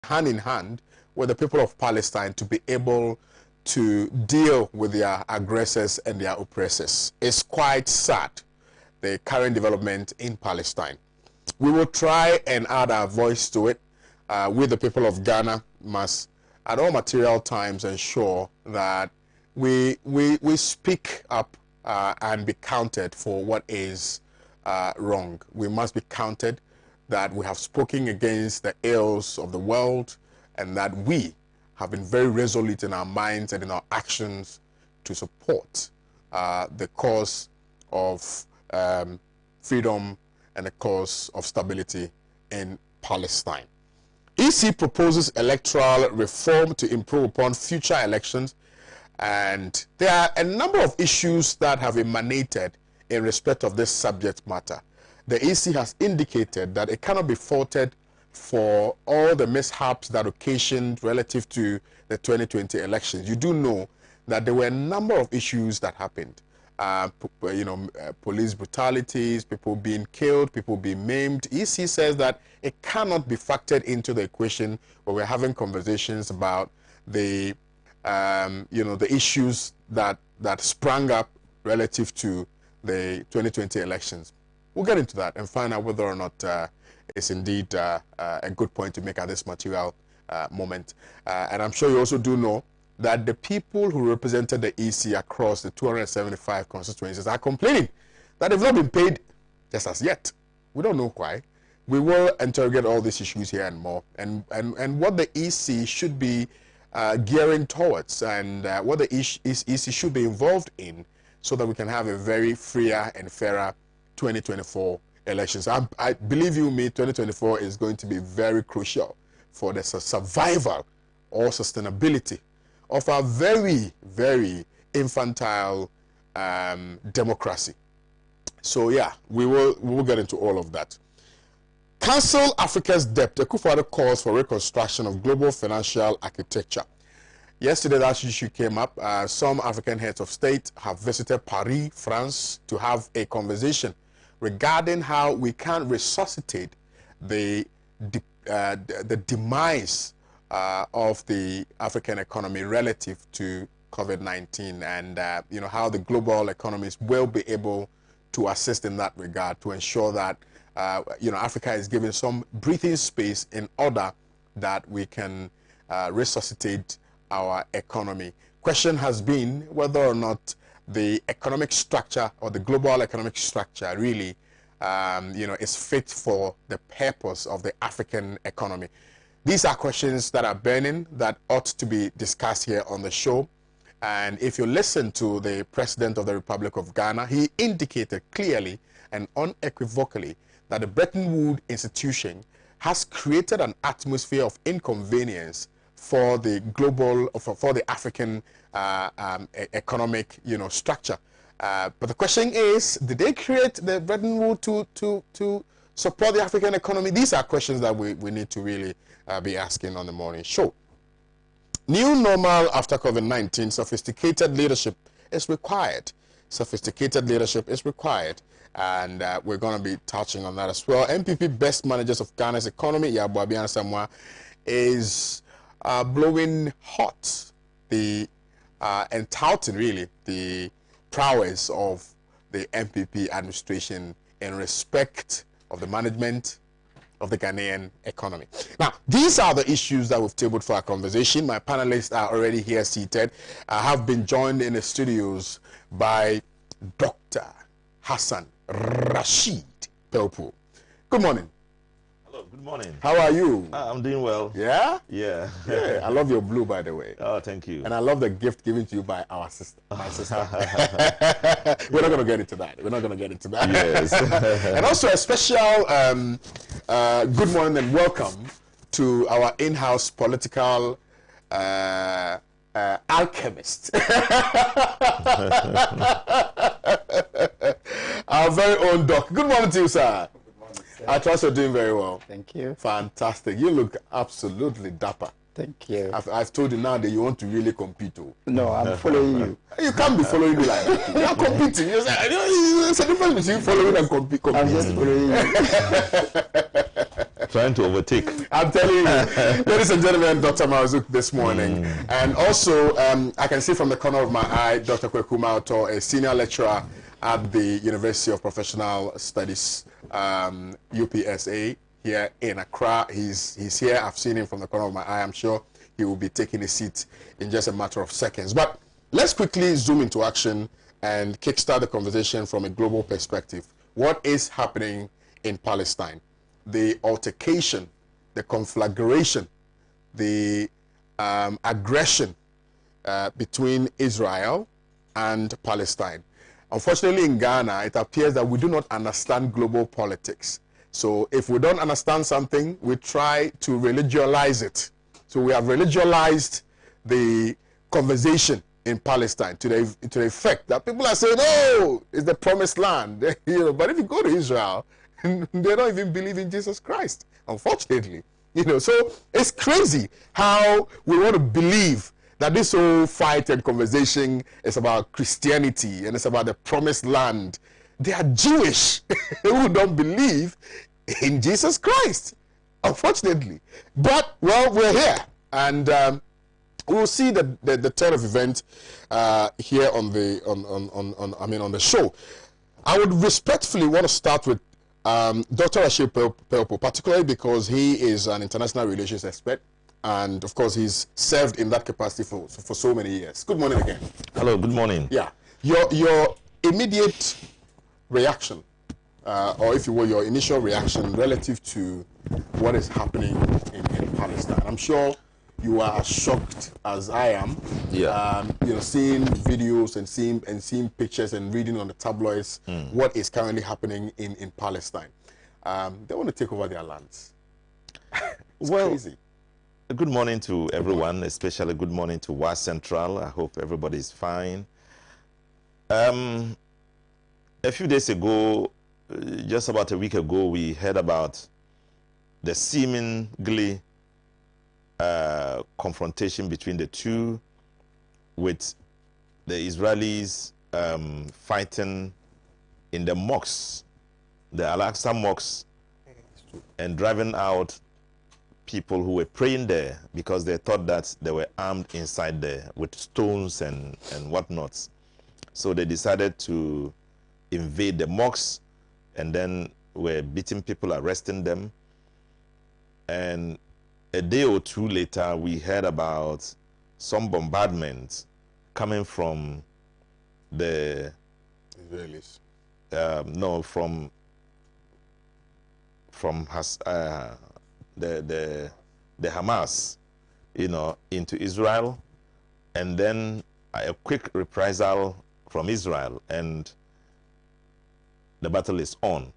hand in hand with the people of Palestine to be able to deal with their aggressors and their oppressors. It's quite sad, the current development in Palestine. We will try and add our voice to it. We, the people of Ghana, must at all material times ensure that we speak up and be counted for what is wrong. We must be counted that we have spoken against the ills of the world, and that we have been very resolute in our minds and in our actions to support the cause of freedom and the cause of stability in Palestine. EC proposes electoral reform to improve upon future elections, and there are a number of issues that have emanated in respect of this subject matter. The EC has indicated that it cannot be faulted for all the mishaps that occasioned relative to the 2020 elections. You do know that there were a number of issues that happened. Police brutalities, people being killed, people being maimed. EC says that it cannot be factored into the equation when we're having conversations about the, the issues that sprang up relative to the 2020 elections. We'll get into that and find out whether or not it's indeed a good point to make at this material moment. And I'm sure you also do know that the people who represented the EC across the 275 constituencies are complaining that they've not been paid just as yet. We don't know why. We will interrogate all these issues here and more, and what the EC should be gearing towards, and what the EC should be involved in, so that we can have a very freer and fairer 2024 elections. I believe you me, 2024 is going to be very crucial for the survival or sustainability of our very, very infantile democracy. So yeah, we will get into all of that. Cancel Africa's debt. Akufo-Addo calls for reconstruction of global financial architecture. Yesterday, that issue came up. Some African heads of state have visited Paris, France, to have a conversation regarding how we can resuscitate the demise of the African economy relative to COVID-19, and how the global economies will be able to assist in that regard to ensure that Africa is given some breathing space in order that we can resuscitate our economy. Question has been whether or not the economic structure or the global economic structure really is fit for the purpose of the African economy. These are questions that are burning that ought to be discussed here on the show. And if you listen to the President of the Republic of Ghana, he indicated clearly and unequivocally that the Bretton Woods institution has created an atmosphere of inconvenience for the global, for the African economic, structure. But the question is, did they create the Bretton Woods to support the African economy? These are questions that we need to really be asking on the morning show. New normal after COVID-19, sophisticated leadership is required. Sophisticated leadership is required. And we're going to be touching on that as well. MPP Best Managers of Ghana's Economy, Yabo Abian Samoa, is blowing hot and touting really the prowess of the MPP administration in respect of the management of the Ghanaian economy. Now, these are the issues that we've tabled for our conversation. My panelists are already here seated. I have been joined in the studios by Dr. Hassan Rashid Pelpo. Good morning. Hello, good morning. How are you? I'm doing well. Yeah? Yeah. Yeah. I love your blue, by the way. Oh, thank you. And I love the gift given to you by our sister, my sister. We're not going to get into that. We're not going to get into that. Yes. And also a special good morning and welcome to our in-house political alchemist. Our very own Doc. Good morning to you, sir. Good morning, sir. I trust you're doing very well. Thank you. Fantastic. You look absolutely dapper. Thank you. I've told you now that you want to really compete. Oh. No, I'm following you. You can't be following me like that. You are competing. There's a difference between following and competing. I'm just following you. Trying to overtake. I'm telling you, ladies and gentlemen, Dr. Marzouk this morning. And also, I can see from the corner of my eye, Dr. Kweku Mauto, a senior lecturer at the University of Professional Studies, UPSA, here in Accra. He's here. I've seen him from the corner of my eye. I'm sure he will be taking a seat in just a matter of seconds. But let's quickly zoom into action and kickstart the conversation from a global perspective. What is happening in Palestine? The altercation, the conflagration, the aggression between Israel and Palestine. Unfortunately, in Ghana, it appears that we do not understand global politics. So if we don't understand something, we try to religionize it. So we have religialized the conversation in Palestine to the effect that people are saying, oh, it's the promised land. But if you go to Israel, they don't even believe in Jesus Christ, unfortunately. So it's crazy how we want to believe that this whole fight and conversation is about Christianity and it's about the promised land. They are Jewish who don't believe in Jesus Christ, unfortunately. But, well, we're here. And we'll see the turn of event here on the show. I would respectfully want to start with Dr. Rashid Pelpo, particularly because he is an international relations expert. And, of course, he's served in that capacity for so many years. Good morning again. Hello, good morning. Yeah. Your immediate reaction, or if you will, your initial reaction relative to what is happening in Palestine. I'm sure you are as shocked as I am. Yeah. Seeing videos and seeing pictures and reading on the tabloids what is currently happening in Palestine. They want to take over their lands. It's crazy. Good morning to everyone, especially good morning to WA Central. I hope everybody is fine. A few days ago, just about a week ago, we heard about the seemingly confrontation between the two, with the Israelis fighting in the mosques, the Al-Aqsa mosques, and driving out people who were praying there because they thought that they were armed inside there with stones and whatnot. So they decided to invade the mosques and then were beating people, arresting them. And a day or two later, we heard about some bombardment coming from the Israelis. No, from the Hamas, into Israel, and then a quick reprisal from Israel, and the battle is on.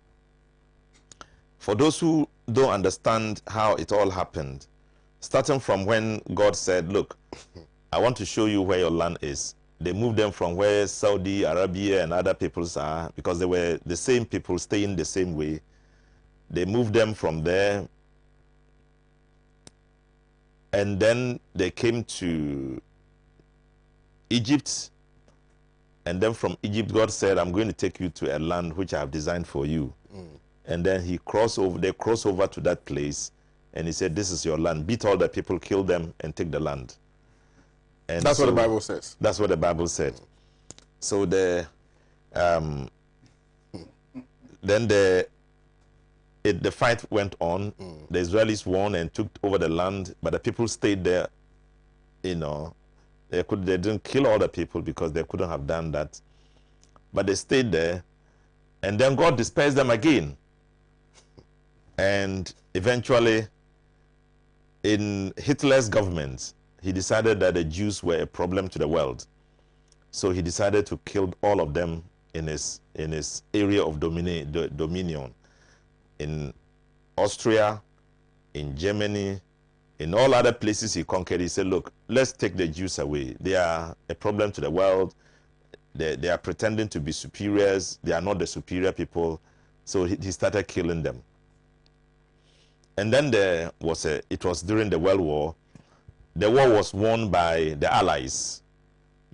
For those who don't understand how it all happened, starting from when God said, look, I want to show you where your land is. They moved them from where Saudi Arabia and other peoples are, because they were the same people staying the same way. They moved them from there, and then they came to Egypt, and then from Egypt, God said, I'm going to take you to a land which I have designed for you. And then they cross over to that place, and he said, this is your land. Beat all the people, kill them, and take the land. And that's what the Bible says. That's what the Bible said. So then the fight went on. The Israelis won and took over the land, but the people stayed there. They didn't kill all the people because they couldn't have done that, but they stayed there, and then God dispersed them again. And eventually, in Hitler's government, he decided that the Jews were a problem to the world. So he decided to kill all of them in his area of dominion. In Austria, in Germany, in all other places he conquered, he said, look, let's take the Jews away. They are a problem to the world. They are pretending to be superiors. They are not the superior people. So he started killing them. And then it was during the World War. The war was won by the Allies.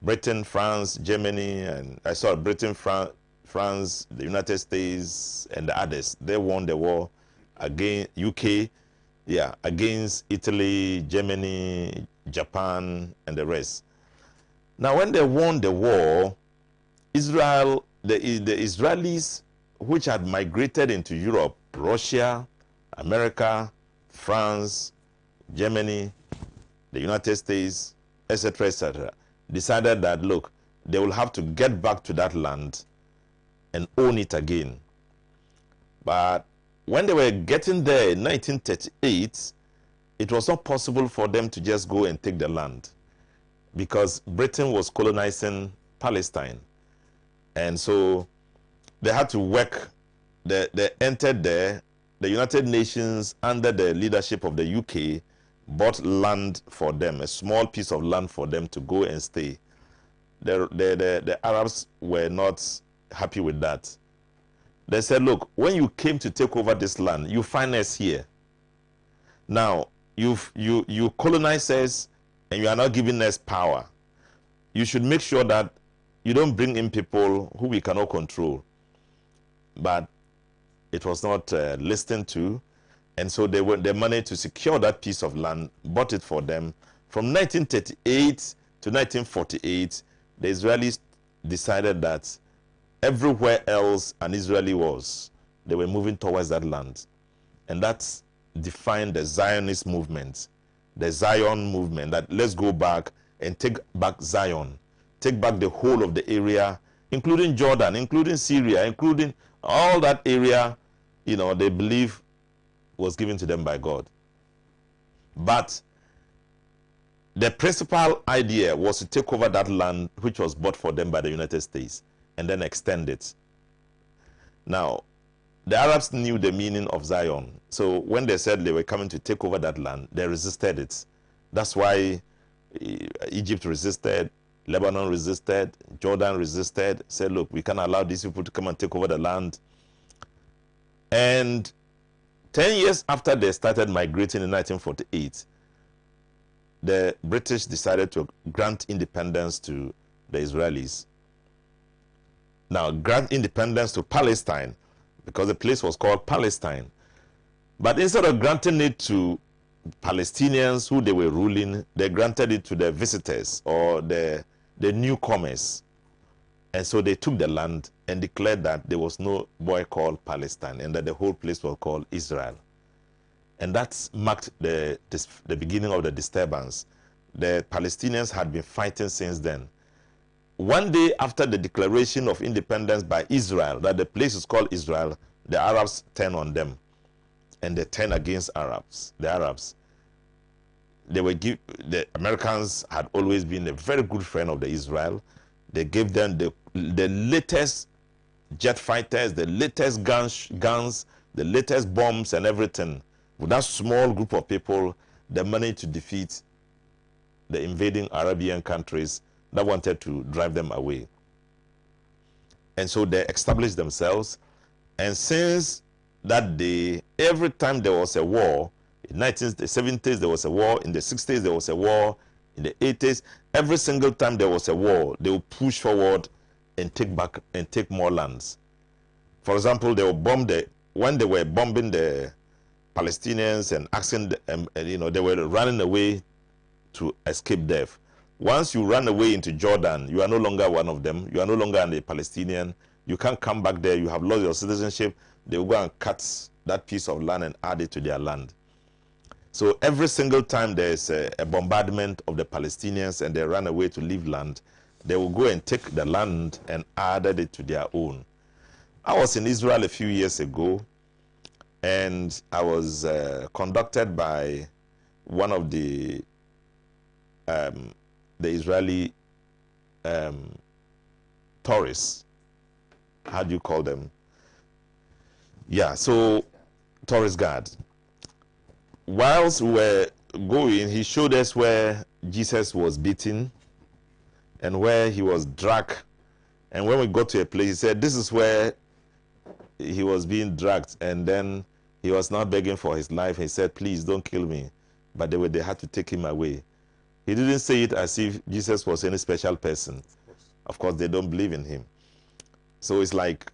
Britain, France, Germany, and Britain, France, the United States, and the others. They won the war. against UK, yeah, against Italy, Germany, Japan, and the rest. Now, when they won the war, Israel, the Israelis, which had migrated into Europe, Russia, America, France, Germany, the United States, etc., decided that, look, they will have to get back to that land and own it again. But when they were getting there in 1938, it was not possible for them to just go and take the land because Britain was colonizing Palestine. And so they had to work. They entered there. The United Nations, under the leadership of the UK, bought land for them, a small piece of land for them to go and stay. The Arabs were not happy with that. They said, look, when you came to take over this land, you find us here. Now, you colonize us and you are not giving us power. You should make sure that you don't bring in people who we cannot control. But it was not listened to. And so they managed to secure that piece of land, bought it for them. From 1938 to 1948, the Israelis decided that everywhere else an Israeli was, they were moving towards that land. And that defined the Zionist movement, the Zion movement, that let's go back and take back Zion, take back the whole of the area, including Jordan, including Syria, including all that area, you know, they believe was given to them by God. But the principal idea was to take over that land which was bought for them by the United States and then extend it. Now, the Arabs knew the meaning of Zion. So when they said they were coming to take over that land, they resisted it. That's why Egypt resisted, Lebanon resisted, Jordan resisted, said, look, we can't allow these people to come and take over the land. And 10 years after they started migrating in 1948, the British decided to grant independence to the Israelis. Now, grant independence to Palestine, because the place was called Palestine. But instead of granting it to Palestinians who they were ruling, they granted it to the visitors or the newcomers. And so they took the land and declared that there was no boy called Palestine and that the whole place was called Israel. And that marked the beginning of the disturbance. The Palestinians had been fighting since then. One day after the declaration of independence by Israel, that the place is called Israel, the Arabs turned on them. And they turned against the Arabs. The Americans had always been a very good friend of the Israel. They gave them the latest jet fighters, the latest guns, the latest bombs and everything. With that small group of people, they managed to defeat the invading Arabian countries that wanted to drive them away. And so they established themselves. And since that day, every time there was a war, in the 1970s there was a war, in the 60s there was a war, in the 80s, every single time there was a war, they would push forward and take back and take more lands. For example, they would bomb when they were bombing the Palestinians and asking them, they were running away to escape death. Once you run away into Jordan, you are no longer one of them. You are no longer a Palestinian. You can't come back there. You have lost your citizenship. They will go and cut that piece of land and add it to their land. So every single time there's a bombardment of the Palestinians and they run away to leave land, they will go and take the land and add it to their own. I was in Israel a few years ago, and I was conducted by one of the Israeli tourists. How do you call them? Yeah, so tourist guard. Whilst we were going, he showed us where Jesus was beaten and where he was dragged. And when we got to a place, he said, this is where he was being dragged. And then he was now begging for his life. He said, please don't kill me. But they had to take him away. He didn't say it as if Jesus was any special person. Of course, they don't believe in him. So it's like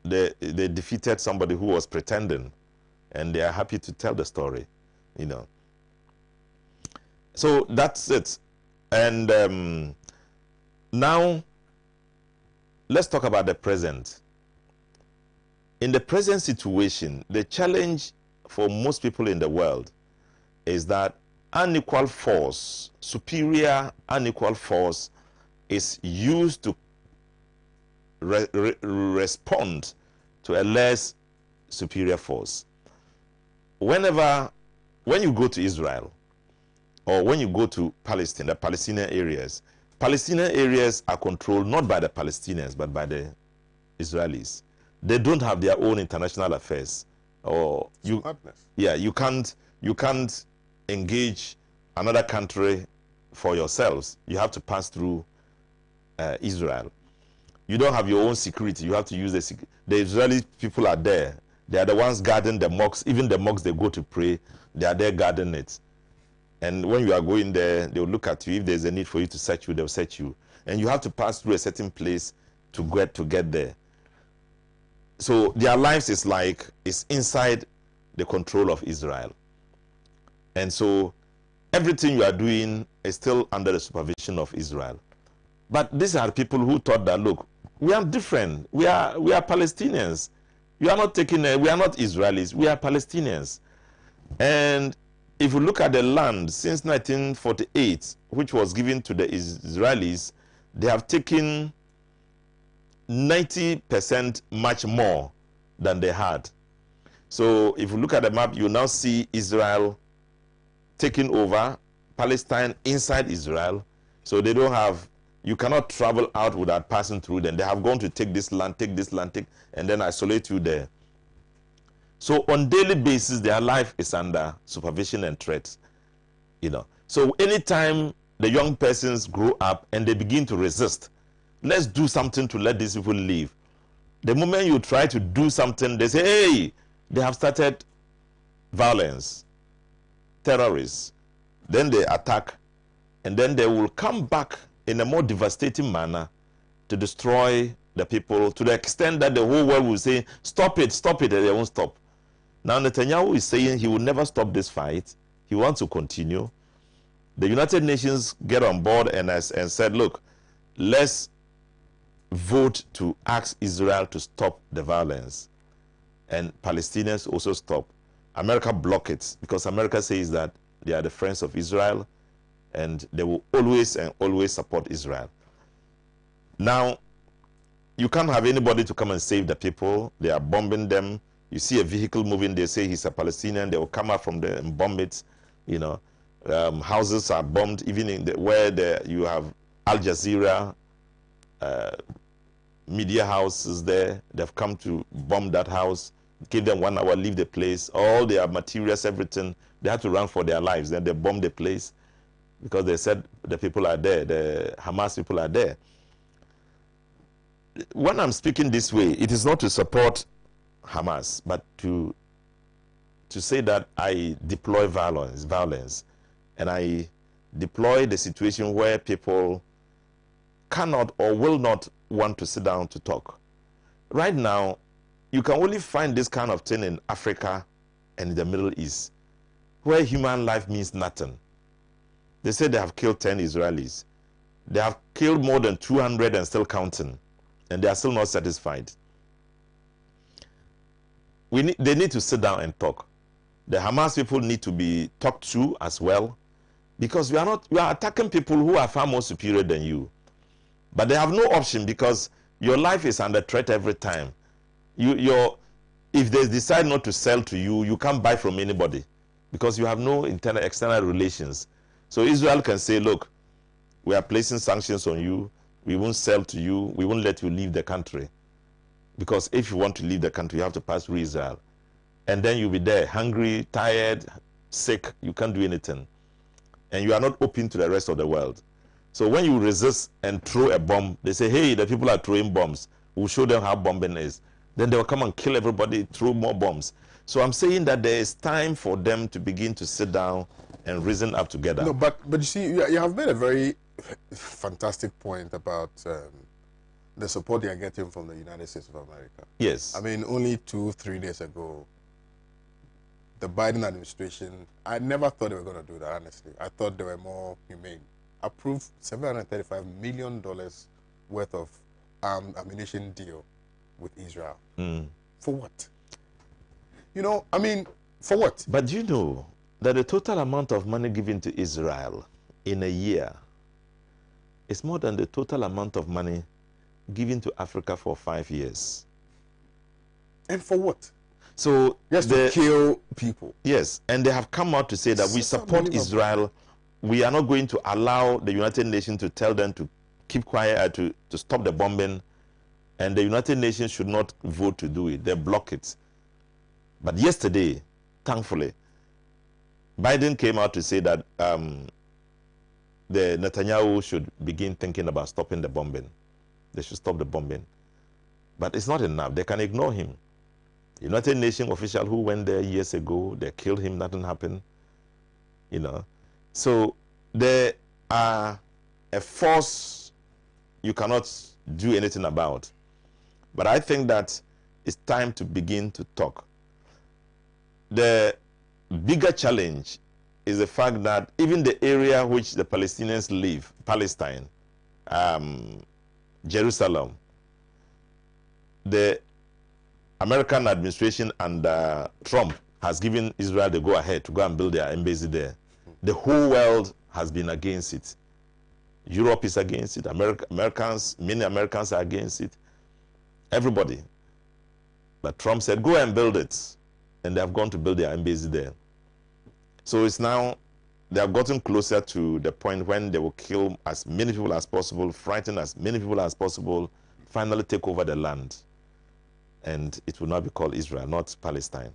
they defeated somebody who was pretending. and they are happy to tell the story, you know. So that's it. And now, let's talk about the present. In the present situation, the challenge for most people in the world is that unequal force, superior unequal force, is used to respond to a less superior force. When you go to Israel, or when you go to Palestine, the Palestinian areas are controlled not by the Palestinians, but by the Israelis. They don't have their own international affairs. Or you can't engage another country for yourselves. You have to pass through Israel. You don't have your own security. You have to use the Israeli people are there. They are the ones guarding the mosques. Even the mosques they go to pray, they are there guarding it. And when you are going there, they will look at you. If there's a need for you to search you, they'll search you. And you have to pass through a certain place to get there. So their lives is inside the control of Israel. And so everything you are doing is still under the supervision of Israel. But these are people who thought that, look, we are different. We are Palestinians. We are not Israelis. We are Palestinians. And if you look at the land since 1948, which was given to the Israelis, they have taken 90% much more than they had. So if you look at the map, you now see Israel taking over Palestine inside Israel. So they don't have, you cannot travel out without passing through them. They have gone to take this land, and then isolate you there. So on daily basis, their life is under supervision and threat, you know. So anytime the young persons grow up and they begin to resist, let's do something to let these people live. The moment you try to do something, they say, hey, they have started violence, terrorists. Then they attack, and then they will come back in a more devastating manner to destroy the people, to the extent that the whole world will say, stop it, and they won't stop. Now Netanyahu is saying he will never stop this fight. He wants to continue. The United Nations get on board and said, look, let's vote to ask Israel to stop the violence. And Palestinians also stop. America block it, because America says that they are the friends of Israel and they will always and always support Israel. Now, you can't have anybody to come and save the people. They are bombing them. You see a vehicle moving, they say he's a Palestinian. They will come out from there and bomb it. You know, houses are bombed, even in where you have Al Jazeera media houses there. They've come to bomb that house, give them 1 hour, leave the place. All their materials, everything, they had to run for their lives. Then they bombed the place because they said the people are there, the Hamas people are there. When I'm speaking this way, it is not to support Hamas, but to say that I deploy violence, and I deploy the situation where people cannot or will not want to sit down to talk. Right now, you can only find this kind of thing in Africa and in the Middle East, where human life means nothing. They say they have killed 10 Israelis. They have killed more than 200 and still counting, and they are still not satisfied. They need to sit down and talk. The Hamas people need to be talked to as well, because we are attacking people who are far more superior than you. But they have no option, because your life is under threat every time. If they decide not to sell to you, you can't buy from anybody, because you have no external relations. So Israel can say, look, we are placing sanctions on you. We won't sell to you. We won't let you leave the country. Because if you want to leave the country, you have to pass through Israel. And then you'll be there, hungry, tired, sick. You can't do anything. And you are not open to the rest of the world. So when you resist and throw a bomb, they say, hey, the people are throwing bombs. We'll show them how bombing is. Then they will come and kill everybody, throw more bombs. So I'm saying that there is time for them to begin to sit down and reason up together. No, but you see, you have made a very fantastic point about the support they are getting from the United States of America. Yes. I mean, only 2-3 days ago, the Biden administration, I never thought they were going to do that, honestly. I thought they were more humane. Approved $735 million worth of ammunition deal with Israel. For what? You know, I mean, for what? But you know that the total amount of money given to Israel in a year is more than the total amount of money given to Africa for 5 years. And for what? So just to kill people. Yes, and they have come out to say that we support Israel. We are not going to allow the United Nations to tell them to keep quiet, to stop the bombing, and the United Nations should not vote to do it. They block it. But yesterday, thankfully, Biden came out to say that the Netanyahu should begin thinking about stopping the bombing. They should stop the bombing. But it's not enough. They can ignore him. United Nations official who went there years ago, they killed him, nothing happened. You know. So they are a force you cannot do anything about. But I think that it's time to begin to talk. The bigger challenge is the fact that even the area which the Palestinians live, Palestine, Jerusalem, the American administration and Trump has given Israel the go-ahead to go and build their embassy there. The whole world has been against it. Europe is against it. Americans, many Americans are against it. Everybody. But Trump said, go and build it. And they have gone to build their embassy there. So it's now, they have gotten closer to the point when they will kill as many people as possible, frighten as many people as possible, finally take over the land. And it will not be called Israel, not Palestine.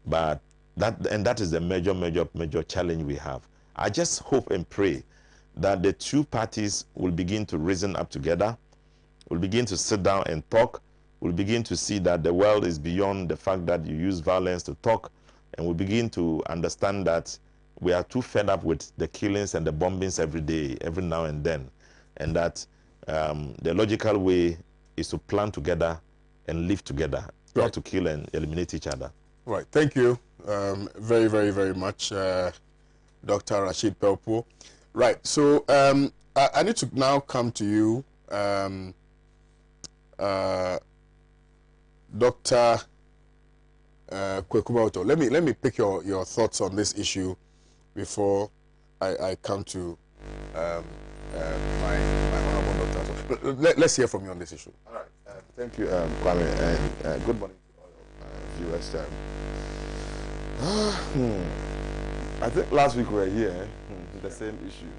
But that is the major challenge we have. I just hope and pray that the two parties will begin to reason up together, will begin to sit down and talk, will begin to see that the world is beyond the fact that you use violence to talk, and will begin to understand that we are too fed up with the killings and the bombings every day, every now and then, and that the logical way is to plan together and live together, not to kill and eliminate each other. Right. Thank you very much, Dr. Rashid Pelpo. Right. So I need to now come to you, Dr. Kwame. Let me pick your thoughts on this issue before I come to my honorable doctor. Let's hear from you on this issue. All right. Thank you, Kwame, and good morning to all of viewers. I think last week we were here with the same issue,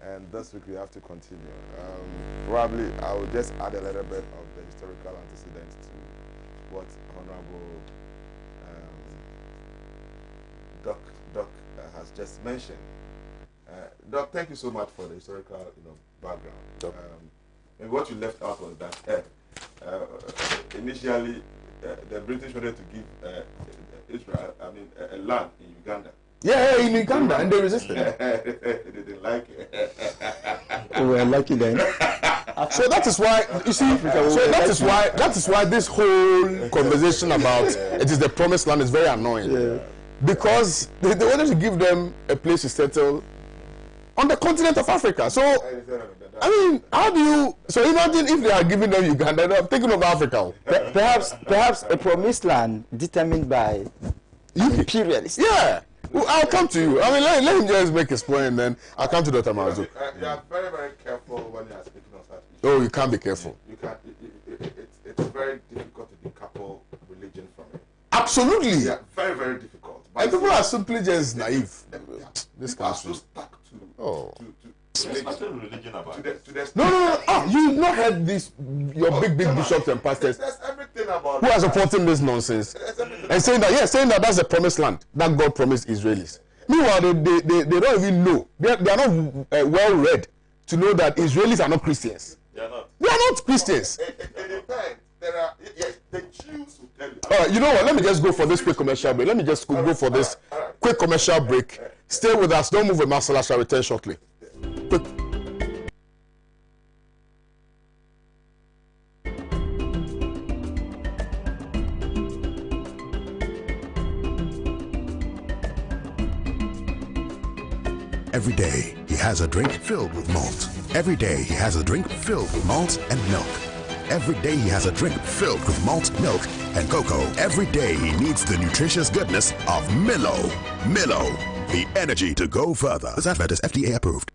and this week we have to continue. Probably I will just add a little bit of the historical antecedents to what Honorable Doc has just mentioned. Doc, thank you so much for the historical background. And what you left out was that initially the British wanted to give Israel, a land in Uganda. Yeah, in Uganda, and they resisted. They didn't like it. We were lucky then. So that is why, you see, that is why this whole conversation about it is the promised land is very annoying. Yeah. Because they wanted to give them a place to settle on the continent of Africa. So, I mean, how do you... So imagine if they are giving them Uganda, they are taking over Africa. Perhaps a promised land determined by imperialists. Yeah. Well, I'll come to you. I mean, let him just make his point, and then I'll come to Dr. Mazu. You are very careful when you are speaking on such issues. Oh, you can't be careful. You can't. It's very difficult to decouple religion from it. Absolutely. Yeah, very difficult. And people are simply just naive. This people are so stuck to religion about No. You've not heard this, your big bishops and pastors there's everything about who are supporting this nonsense and saying that that's the promised land that God promised Israelis. Meanwhile, they don't even know. They are not well read to know that Israelis are not Christians. They are not. They are not Christians. It depends. There are the Jews who tell you. All right, you know what? Let me just go for this quick commercial break. Let me just go for this quick commercial break. Stay with us. Don't move with Marcel. I shall return shortly. Quick. Every day, he has a drink filled with malt. Every day, he has a drink filled with malt and milk. Every day, he has a drink filled with malt, milk, and cocoa. Every day, he needs the nutritious goodness of Milo. Milo, the energy to go further. This advert is FDA approved.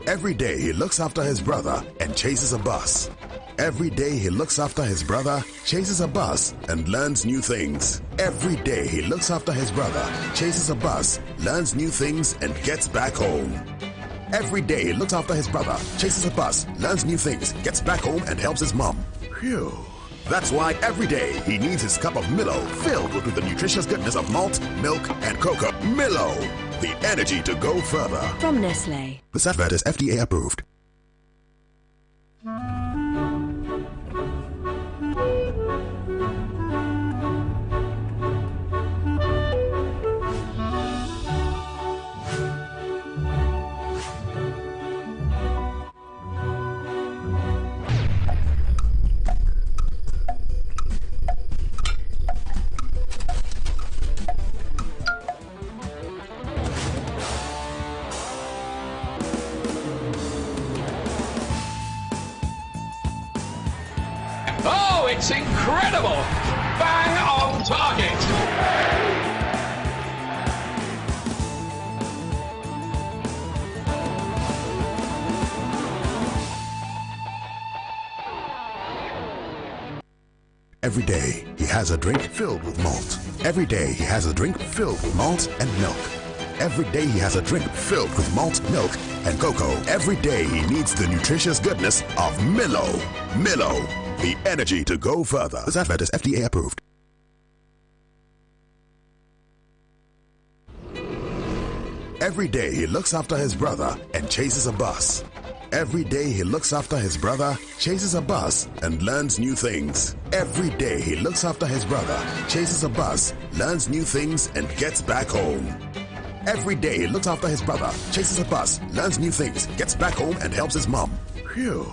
Every day, he looks after his brother and chases a bus. Every day he looks after his brother, chases a bus, and learns new things. Every day he looks after his brother, chases a bus, learns new things, and gets back home. Every day he looks after his brother, chases a bus, learns new things, gets back home, and helps his mom. Phew. That's why every day he needs his cup of Milo filled with the nutritious goodness of malt, milk, and cocoa. Milo, the energy to go further. From Nestle. This advert is FDA approved. Oh, it's incredible! Bang on target! Every day, he has a drink filled with malt. Every day, he has a drink filled with malt and milk. Every day, he has a drink filled with malt, milk, and cocoa. Every day, he needs the nutritious goodness of Milo. Milo, the energy to go further. This advert is FDA approved. Every day, he looks after his brother and chases a bus. Every day he looks after his brother, chases a bus, and learns new things. Every day he looks after his brother, chases a bus, learns new things, and gets back home. Every day he looks after his brother, chases a bus, learns new things, gets back home, and helps his mom. Phew.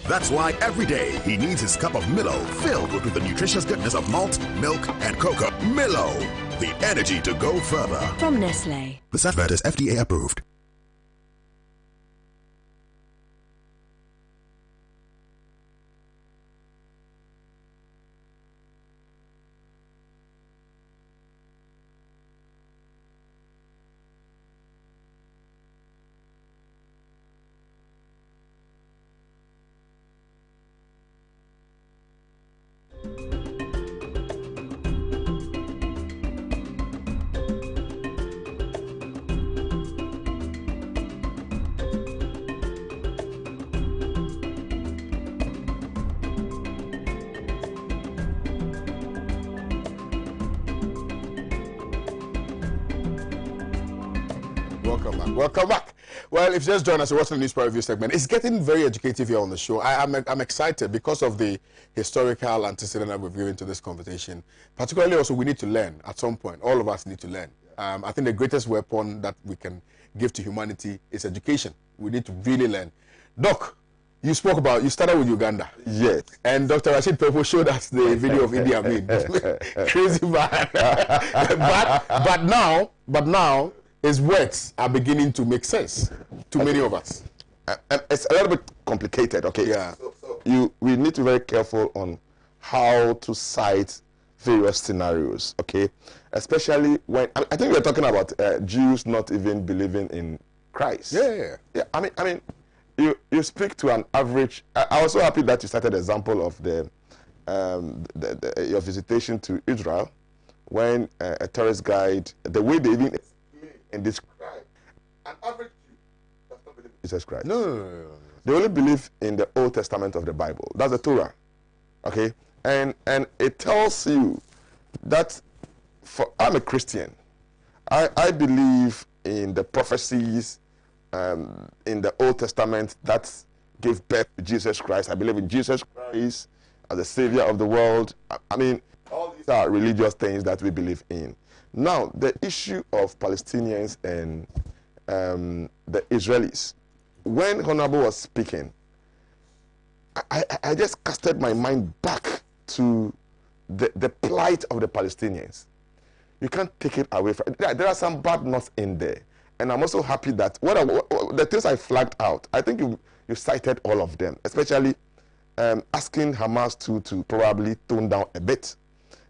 That's why every day he needs his cup of Milo filled with the nutritious goodness of malt, milk, and cocoa. Milo, the energy to go further. From Nestle. This advert is FDA approved. Welcome back. Well, if you just joined us, you're watching the Newspaper Review segment. It's getting very educative here on the show. I'm excited because of the historical antecedent that we've given to this conversation. Particularly also, we need to learn at some point. All of us need to learn. I think the greatest weapon that we can give to humanity is education. We need to really learn. Doc, you started with Uganda. Yes. And Dr. Rashid Pepo showed us the video of Idi Amin. Crazy man. but now, his words are beginning to make sense to many of us. It's a little bit complicated, okay? Yeah. We need to be very careful on how to cite various scenarios, okay? Especially when, I think we're talking about Jews not even believing in Christ. Yeah. I mean, you speak to an average. I was so happy that you started the example of your visitation to Israel, when a tourist guide, the way they even explain and describe an average Jew does not believe in Jesus Christ. No. They only believe in the Old Testament of the Bible. That's the Torah, okay? And it tells you that I'm a Christian. I believe in the prophecies in the Old Testament that gave birth to Jesus Christ. I believe in Jesus Christ as the Savior of the world. I mean, all these are religious things that we believe in. Now, the issue of Palestinians and the Israelis, when Honorable was speaking, I just casted my mind back to the plight of the Palestinians. You can't take it away from. There are some bad notes in there, and I'm also happy that the things I flagged out. I think you cited all of them, especially asking Hamas to probably tone down a bit,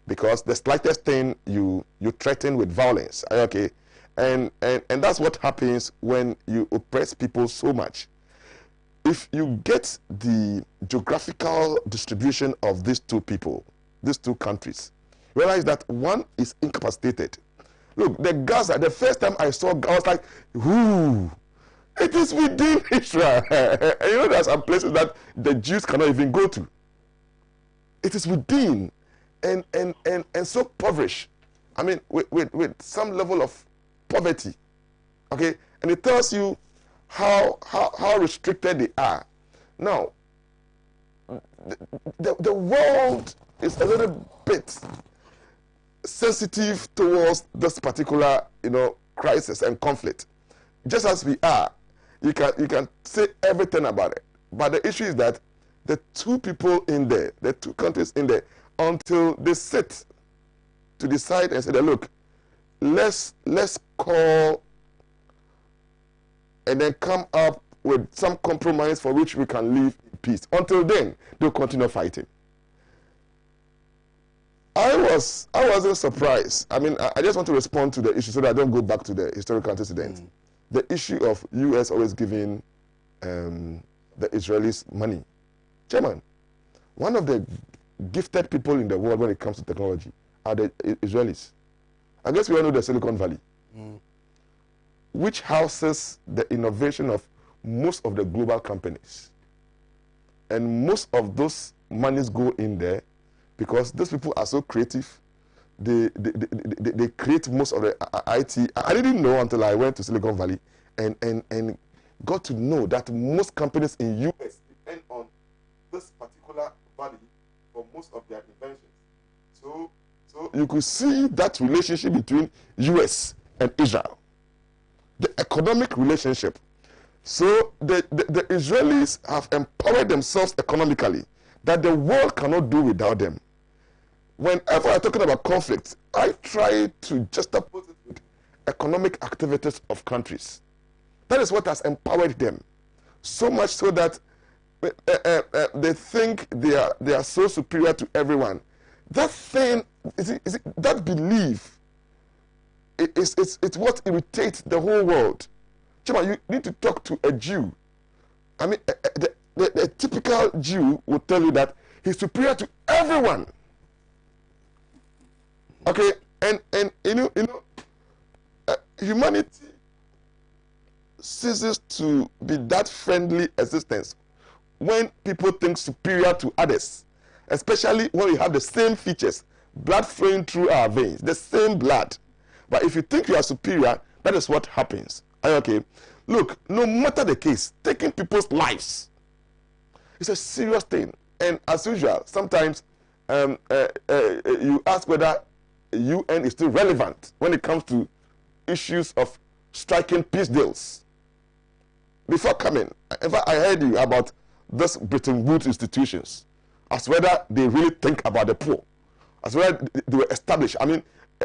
because the slightest thing you threaten with violence. Okay, and that's what happens when you oppress people so much. If you get the geographical distribution of these two people, these two countries, realize that one is incapacitated. Look, the Gaza, the first time I saw Gaza, I was like, whoo, it is within Israel. And you know, there are some places that the Jews cannot even go to. It is within, and so impoverished. I mean, with some level of poverty. Okay, and it tells you how restricted they are. Now, the world is a little bit sensitive towards this particular, crisis and conflict. Just as we are, you can say everything about it. But the issue is that the two people in there, the two countries in there, until they sit to decide and say that, look, let's call and then come up with some compromise for which we can live in peace. Until then, they'll continue fighting. I wasn't surprised. I mean, I just want to respond to the issue so that I don't go back to the historical antecedents. The issue of U.S. always giving the Israelis money. Chairman, one of the gifted people in the world when it comes to technology are the Israelis. I guess we all know the Silicon Valley, which houses the innovation of most of the global companies. And most of those monies go in there because those people are so creative. They create most of the IT. I didn't know until I went to Silicon Valley and got to know that most companies in US depend on this particular valley for most of their inventions. So you could see that relationship between US and Israel, the economic relationship. So the Israelis have empowered themselves economically that the world cannot do without them. Whenever I'm talking about conflict, I try to juxtapose it with economic activities of countries. That is what has empowered them. So much so that they think they are so superior to everyone. That thing, that belief, it's what irritates the whole world. Chima, you need to talk to a Jew. I mean, the typical Jew will tell you that he's superior to everyone. Okay, and humanity ceases to be that friendly existence when people think superior to others, especially when we have the same features, blood flowing through our veins, the same blood. But if you think you are superior, that is what happens. Okay, look, no matter the case, taking people's lives is a serious thing. And as usual, sometimes you ask whether UN is still relevant when it comes to issues of striking peace deals. Before coming, in fact, I heard you about this Bretton Woods institutions, as whether they really think about the poor, as whether they were established. I mean,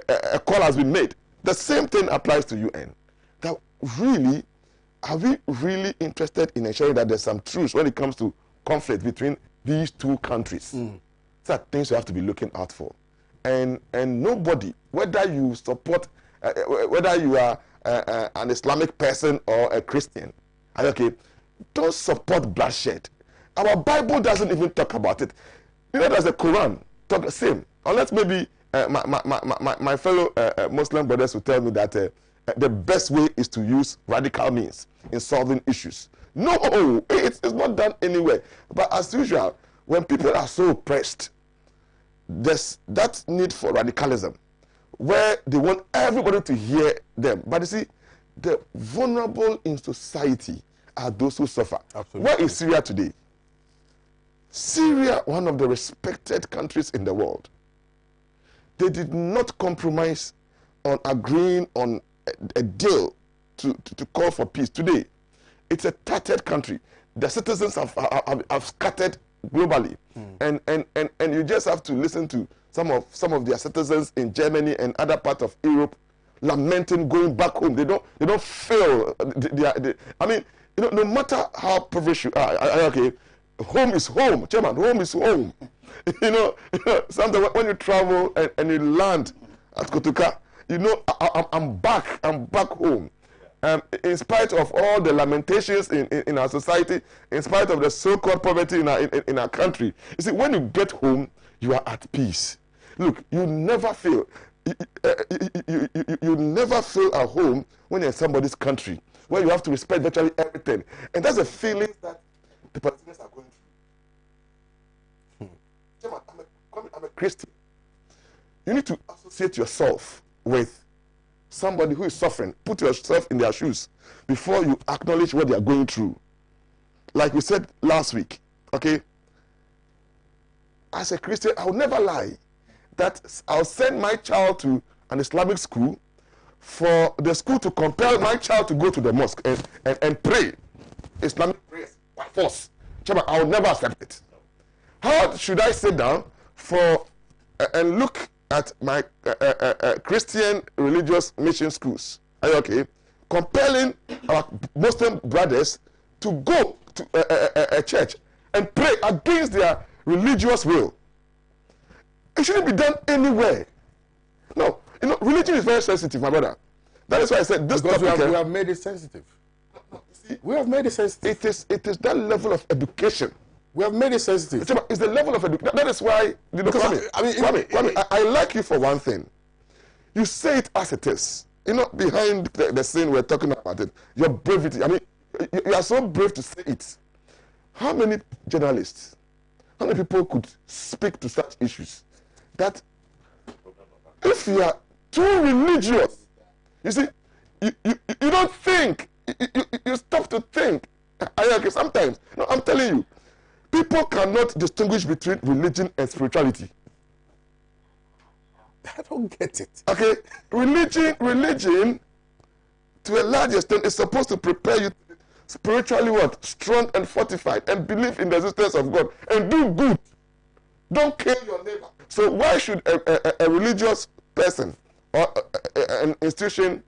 a call has been made. The same thing applies to UN. That really, are we really interested in ensuring that there's some truth when it comes to conflict between these two countries? These are things you have to be looking out for. And nobody, whether you support, whether you are an Islamic person or a Christian, okay, don't support bloodshed. Our Bible doesn't even talk about it. You know, does the Quran talk the same? Unless maybe my fellow Muslim brothers will tell me that the best way is to use radical means in solving issues. No, it's not done anywhere. But as usual, when people are so oppressed, there's that need for radicalism where they want everybody to hear them. But you see, the vulnerable in society are those who suffer. Absolutely. Where is Syria today? Syria, one of the respected countries in the world, they did not compromise on agreeing on a deal to call for peace. Today, it's a tattered country. The citizens have scattered globally. And you just have to listen to some of their citizens in Germany and other parts of Europe lamenting going back home. They don't feel. I mean, no matter how privileged you are, okay, home is home, Chairman. Home is home. Sometimes when you travel and you land at Kotoka, I'm back home. In spite of all the lamentations in our society, in spite of the so-called poverty in our country, you see, when you get home, you are at peace. Look, you never feel you never feel at home when you're in somebody's country, where you have to respect virtually everything, and that's a feeling that the Palestinians are going through. I'm a Christian. You need to associate yourself with somebody who is suffering. Put yourself in their shoes before you acknowledge what they are going through. Like we said last week, okay? As a Christian, I will never lie that I'll send my child to an Islamic school for the school to compel my child to go to the mosque and pray Islamic prayers by force. I will never accept it. How should I sit down and look at my Christian religious mission schools? Are you okay? Compelling our Muslim brothers to go to a church and pray against their religious will. It shouldn't be done anywhere. No, religion is very sensitive, my brother. That is why I said this because topic. We have made it sensitive. We have made it sensitive. It is that level of education. We have made it sensitive. It's the level of education. That is why, Kwame, I like you for one thing. You say it as it is. Behind the scene we're talking about it, your brevity. I mean, you are so brave to say it. How many journalists, how many people could speak to such issues? That if you are too religious, you see, you don't think. You stop to think. Sometimes, I'm telling you, people cannot distinguish between religion and spirituality. I don't get it. Okay, religion, to a large extent, is supposed to prepare you spiritually what? Strong and fortified, and believe in the existence of God, and do good. Don't kill your neighbor. So why should a religious person or an institution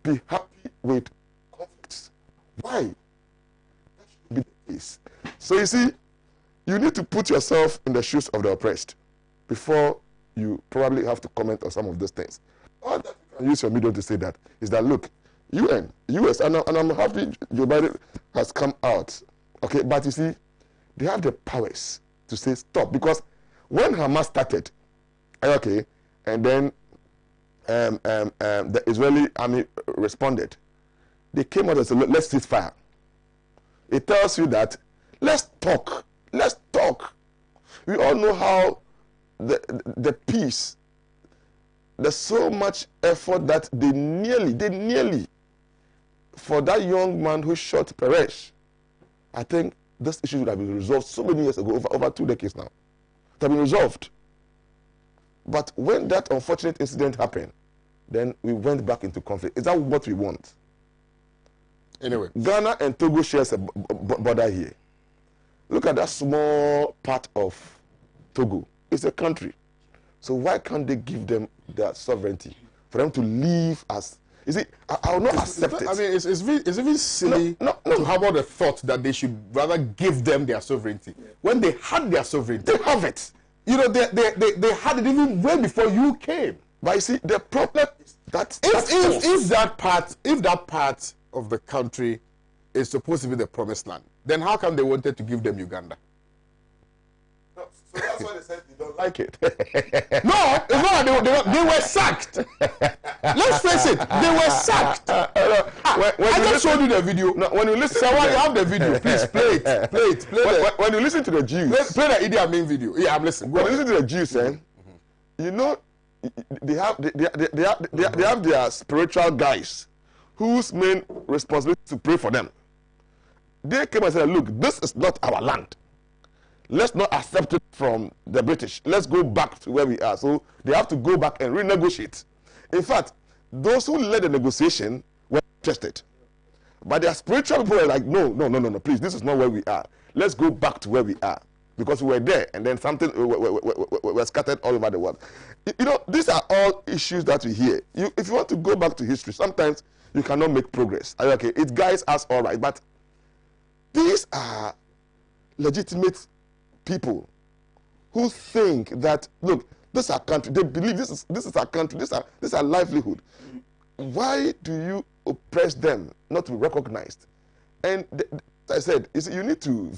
be happy with conflicts? Why? That should be the case. So you see, you need to put yourself in the shoes of the oppressed before you probably have to comment on some of those things. All that you can use your medium to say that is that, look, UN, US, and I'm happy Joe Biden has come out. Okay, but you see, they have the powers to say stop, because when Hamas started, okay, and then the Israeli army responded, they came out and said, let's cease fire. It tells you that let's talk. Let's talk. We all know how the peace, there's so much effort that they nearly, for that young man who shot Peresh, I think this issue would have been resolved so many years ago, over 2 decades now. It have been resolved. But when that unfortunate incident happened, then we went back into conflict. Is that what we want? Anyway, Ghana and Togo shares a border here. Look at that small part of Togo. It's a country. So why can't they give them their sovereignty for them to live as? You see, I will not accept it. I mean, it's even silly no. to harbor the thought that they should rather give them their sovereignty when they had their sovereignty. They have it. They had it even way before you came. But you see, the problem is that if that part of the country is supposed to be the promised land, then how come they wanted to give them Uganda? No, so that's why they said they don't like it. They were sacked. Let's face it, they were sacked. I just showed you the video. No, when you listen, you have the video. Please play it. When you listen to the Jews, play the Idi Amin video. Yeah, I'm listening. When you listen to the Jews, you know, they have their spiritual guys whose main responsibility is to pray for them. They came and said, look, this is not our land. Let's not accept it from the British. Let's go back to where we are. So they have to go back and renegotiate. In fact, those who led the negotiation were interested. But their spiritual people were like, no, please, this is not where we are. Let's go back to where we are. because we were there, and then something were scattered all over the world. You know, these are all issues that we hear. If you want to go back to history, sometimes you cannot make progress. Okay, it guides us all right, but these are legitimate people who think that, look, this is our country. They believe this is our country. This is our livelihood. Why do you oppress them not to be recognized? And as I said, you need to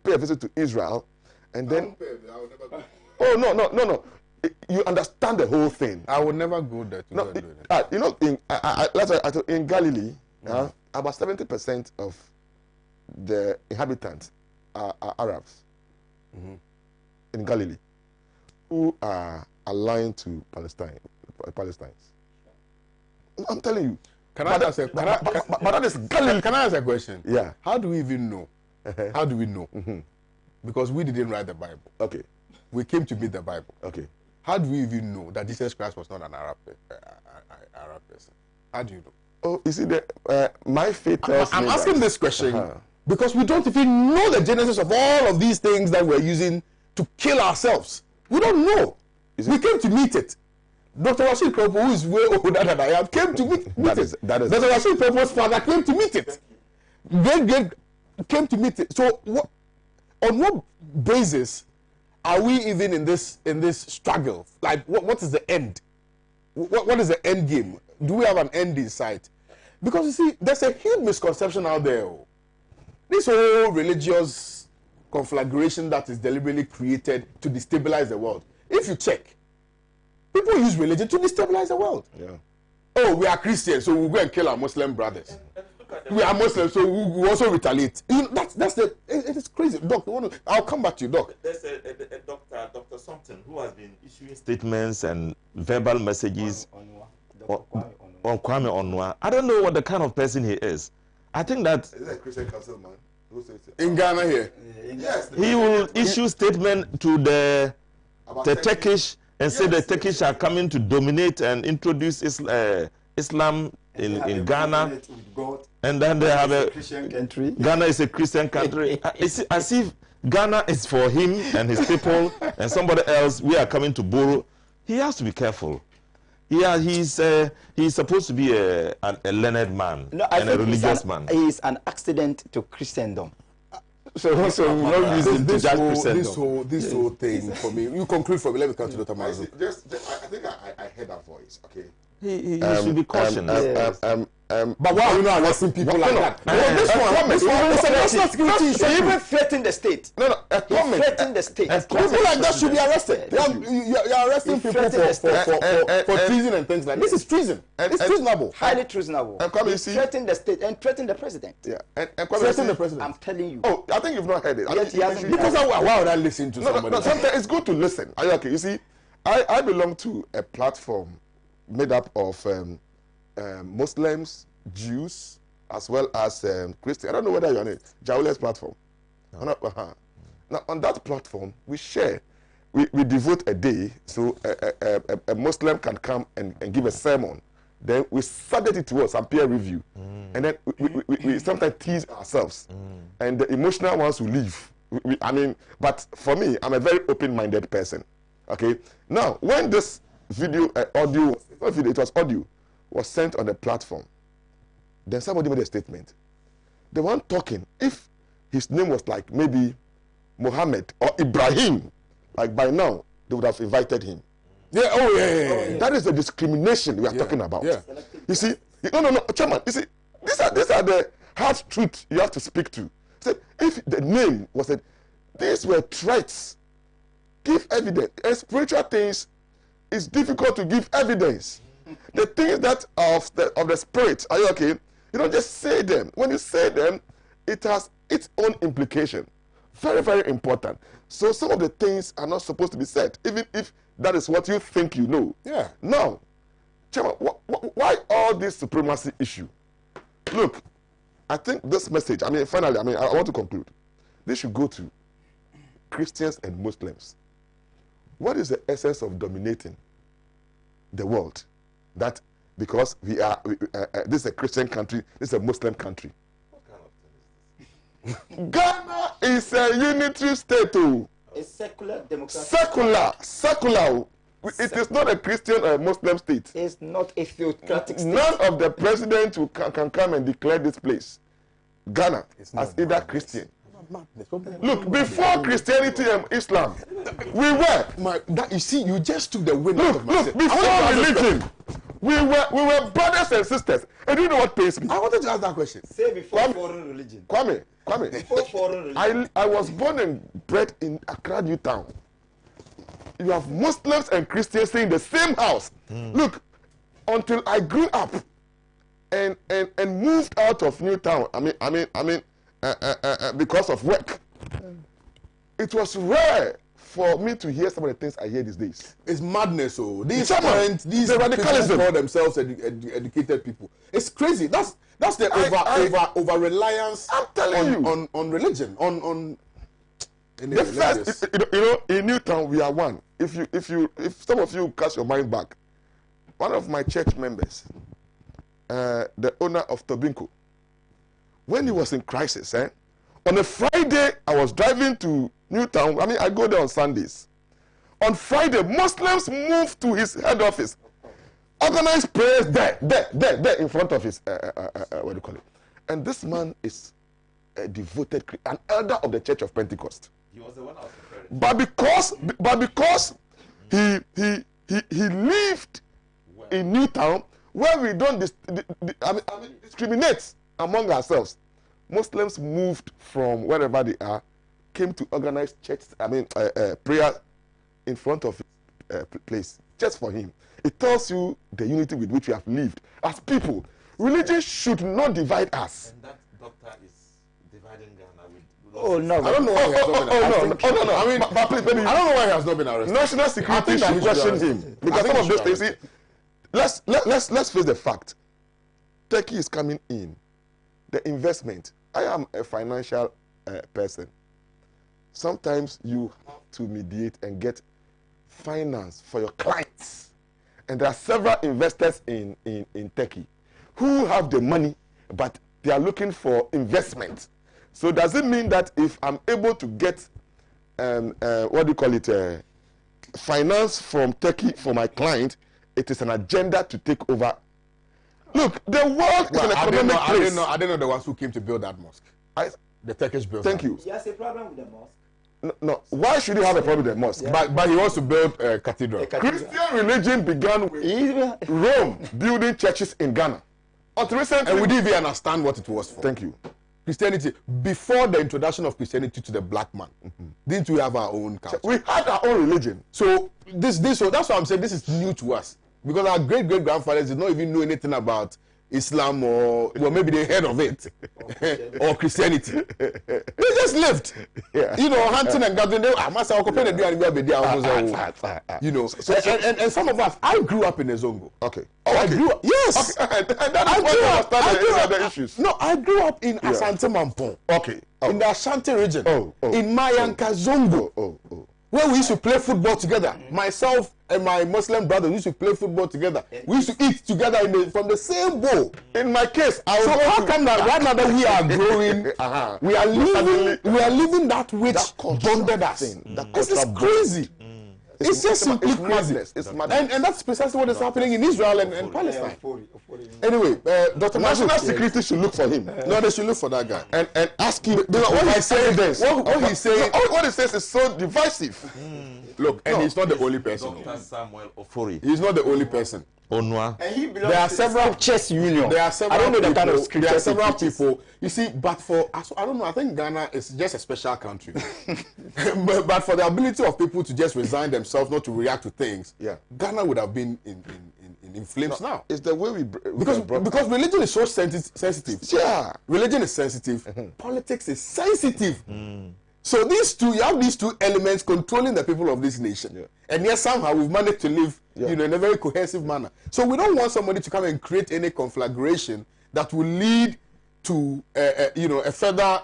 pay a visit to Israel, and then. I will never go. Oh no! You understand the whole thing. I will never go there to go and do it. You know, in Galilee, about 70% of the inhabitants are Arabs in Galilee, who are aligned to Palestinians. I'm telling you. Can I ask a question? Yeah. How do we even know? How do we know? Because we didn't write the Bible. Okay. We came to meet the Bible. Okay. How do we even know that Jesus Christ was not an Arab person? How do you know? Oh, you see, my faith tells me I'm asking this question because we don't even know the genesis of all of these things that we're using to kill ourselves. We don't know. We came to meet it. Dr. Rashid Kropo, who is way older than I am, came to meet it. Dr. Rashid Kropo's father came to meet it. They came to meet it. So on what basis are we even in this struggle? Like, what is the end? What is the end game? Do we have an end in sight? Because you see, there's a huge misconception out there. This whole religious conflagration that is deliberately created to destabilize the world. If you check, people use religion to destabilize the world. Yeah. Oh, we are Christians, so we'll go and kill our Muslim brothers. We are Muslims, so we also retaliate. You know, it is crazy. Doc, I'll come back to you, Doc. There's a doctor, Dr. Something, who has been issuing statements and verbal messages on Kwame Onwa. I don't know what the kind of person he is. I think that Is that a Christian council man? Who says it? In Ghana here. Yes. he will issue statement to the Turkish and say the Turkish are coming to dominate and introduce Islam in Ghana. And then they have a Christian country. Ghana is a Christian country. It's as if Ghana is for him and his people, and somebody else we are coming to borrow. He has to be careful. Yeah, he's supposed to be a learned man and a religious man. He is an accident to Christendom. So no reason to judge Christendom. This whole thing for me. You conclude for me. Let me come to Dr. Mazu. I think I heard that voice. Okay. He should be cautioned. But why are we not arresting people like that? This one is a national security issue. He even threatened the state. No, He threatened the state. People like that should be arrested. You're arresting people for treason and things like that. This is treason. It's treasonable. Highly treasonable. Kwame, He threatened the state and threatened the president. Yeah. And Kwame, Threaten the president. I'm telling you. Oh, I think you've not heard it. Yes, he hasn't. Because why would I listen to somebody? No, sometimes it's good to listen. Are you okay? You see, I belong to a platform made up of Muslims, Jews, as well as Christians. I don't know whether you're on it. Jawle's platform. No. Now, on that platform, we share. We devote a day so a Muslim can come and give a sermon. Then we subject it towards some peer review. And then we sometimes tease ourselves. And the emotional ones will leave. But for me, I'm a very open-minded person. Okay? Now, when this video, audio, not video, it was audio, was sent on the platform, then somebody made a statement. The one talking, if his name was like maybe Mohammed or Ibrahim, like by now, they would have invited him. Yeah, That is the discrimination we are talking about. Yeah. You see, no, Chairman, you see, these are the hard truths you have to speak to. So if the name was said, these were threats, give evidence. And spiritual things, it's difficult to give evidence. The things that of the spirit, are you okay? You don't just say them. When you say them, it has its own implication. Very, very important. So some of the things are not supposed to be said, even if that is what you think you know. Yeah. Now, Chairman, why all this supremacy issue? Look, I think this message, finally, I want to conclude. This should go to Christians and Muslims. What is the essence of dominating the world? That because we are, this is a Christian country, this is a Muslim country. What kind of thing is this? Ghana is a unitary state. A secular democratic. Secular. It is not a Christian or a Muslim state. It's not a theocratic state. None of the presidents who can come and declare this place, Ghana, as either Christian. Look, before Christianity and Islam, we were. You see, you just took the win out of my Look, before religion, we were brothers and sisters. And you know what pains me? I wanted to ask that question. Say before foreign religion. Kwame. Before foreign religion. I was born and bred in Accra, New Town. You have Muslims and Christians staying in the same house. Look, until I grew up and moved out of New Town, because of work, it was rare for me to hear some of the things I hear these days. It's madness. Oh, these radicalism people call themselves educated people. It's crazy. That's the over reliance. I'm telling you on religion on. The first, in Newtown we are one. If some of you cast your mind back, one of my church members, the owner of Tobinco, when he was in crisis, on a Friday I was driving to Newtown. I go there on Sundays. On Friday, Muslims moved to his head office, organized prayers there in front of his what do you call it? And this man is a devoted, an elder of the Church of Pentecost. He was the one I was referring to. But because he lived in Newtown, where we don't discriminate among ourselves, Muslims moved from wherever they are, came to organize church, prayer in front of his place, just for him. It tells you the unity with which we have lived as people. Religion should not divide us. And that doctor is dividing Ghana with. Oh no! I don't know why he has not been arrested. No. But I don't know why he has not been arrested. National security should question him because some of those things. Let's face the fact. Turkey is coming in. The investment. I am a financial person. Sometimes you have to mediate and get finance for your clients, and there are several investors in Turkey who have the money, but they are looking for investment. So does it mean that if I'm able to get finance from Turkey for my client, it is an agenda to take over? Look, the world is an economic place. I didn't know the ones who came to build that mosque. The Turkish built. Thank you. He has a problem with the mosque. No. Why should he have a problem with the mosque? Yeah. But he wants to build a cathedral. Christian religion began with Rome building churches in Ghana. Until recently, and we didn't even understand what it was for. Thank you. Christianity, before the introduction of Christianity to the black man, didn't we have our own culture? We had our own religion. So so that's why I'm saying this is new to us, because our great grandfathers did not even know anything about Islam, or maybe they heard of it, or Christianity. They just lived, hunting and gathering. And some of us, I grew up in Zongo. Okay. I grew up. Yes. Okay. And that is why you understand the issues. No, I grew up in Asante Mampong. Okay. In the Ashanti region. In Mayanka Zongo. Where we used to play football together. Myself and my Muslim brother used to play football together. We used to eat together from the same bowl. In my case, how come that right now that we are growing, we are living that which bonded us? This is crazy. It's just simply crazy. And that's precisely what is happening in Israel and Palestine. Anyway, Dr. National security should look for him. No, they should look for that guy. And ask him. What he's saying, what he's saying, what he says is so divisive. Look, and he's not the only person. Dr. Samuel Ofori. He's not the only person. Onwa. There are several chess union. There are several. I don't know the kind of there are several people. You see, but I don't know. I think Ghana is just a special country. but for the ability of people to just resign themselves, not to react to things, Ghana would have been in flames now. It's the way because religion is so sensitive. Yeah, religion is sensitive. Politics is sensitive. So you have these two elements controlling the people of this nation, and yet somehow we've managed to live, in a very cohesive manner. So we don't want somebody to come and create any conflagration that will lead to, a further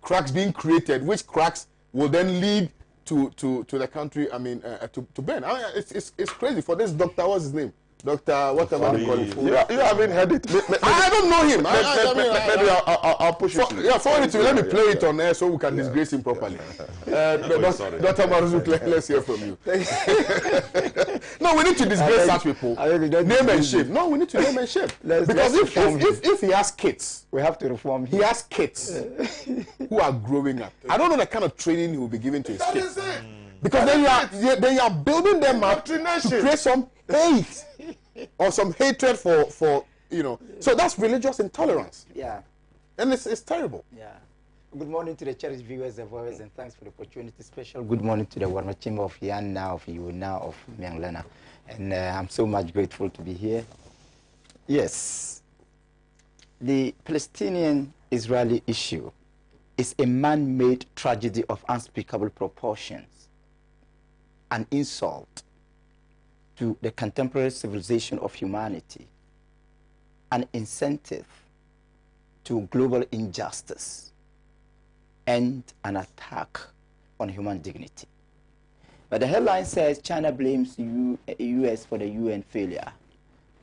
cracks being created, which cracks will then lead to the country. To burn. It's crazy for this doctor. What's his name? Dr. Whatever you call it. You haven't heard it. I don't know him. Maybe I'll push it to you. Yeah, forward it to me. Let me play it on air so we can disgrace him properly. Dr. Maruzuk, let's hear from you. No, we need to disgrace such people. Name and shape. No, we need to name and shape. Because if he has kids, we have to reform him. He has kids who are growing up. I don't know the kind of training he will be giving to his kids. Because then you are building them up to create some hate or some hatred for So that's religious intolerance. Yeah. And it's terrible. Yeah. Good morning to the cherished viewers and viewers, and thanks for the opportunity. Special good morning to the Warma team of Yan now, of you now, of Myanglana. And I'm so much grateful to be here. Yes. The Palestinian-Israeli issue is a man-made tragedy of unspeakable proportions, an insult to the contemporary civilization of humanity, an incentive to global injustice, and an attack on human dignity. But the headline says China blames U.S. for the UN failure.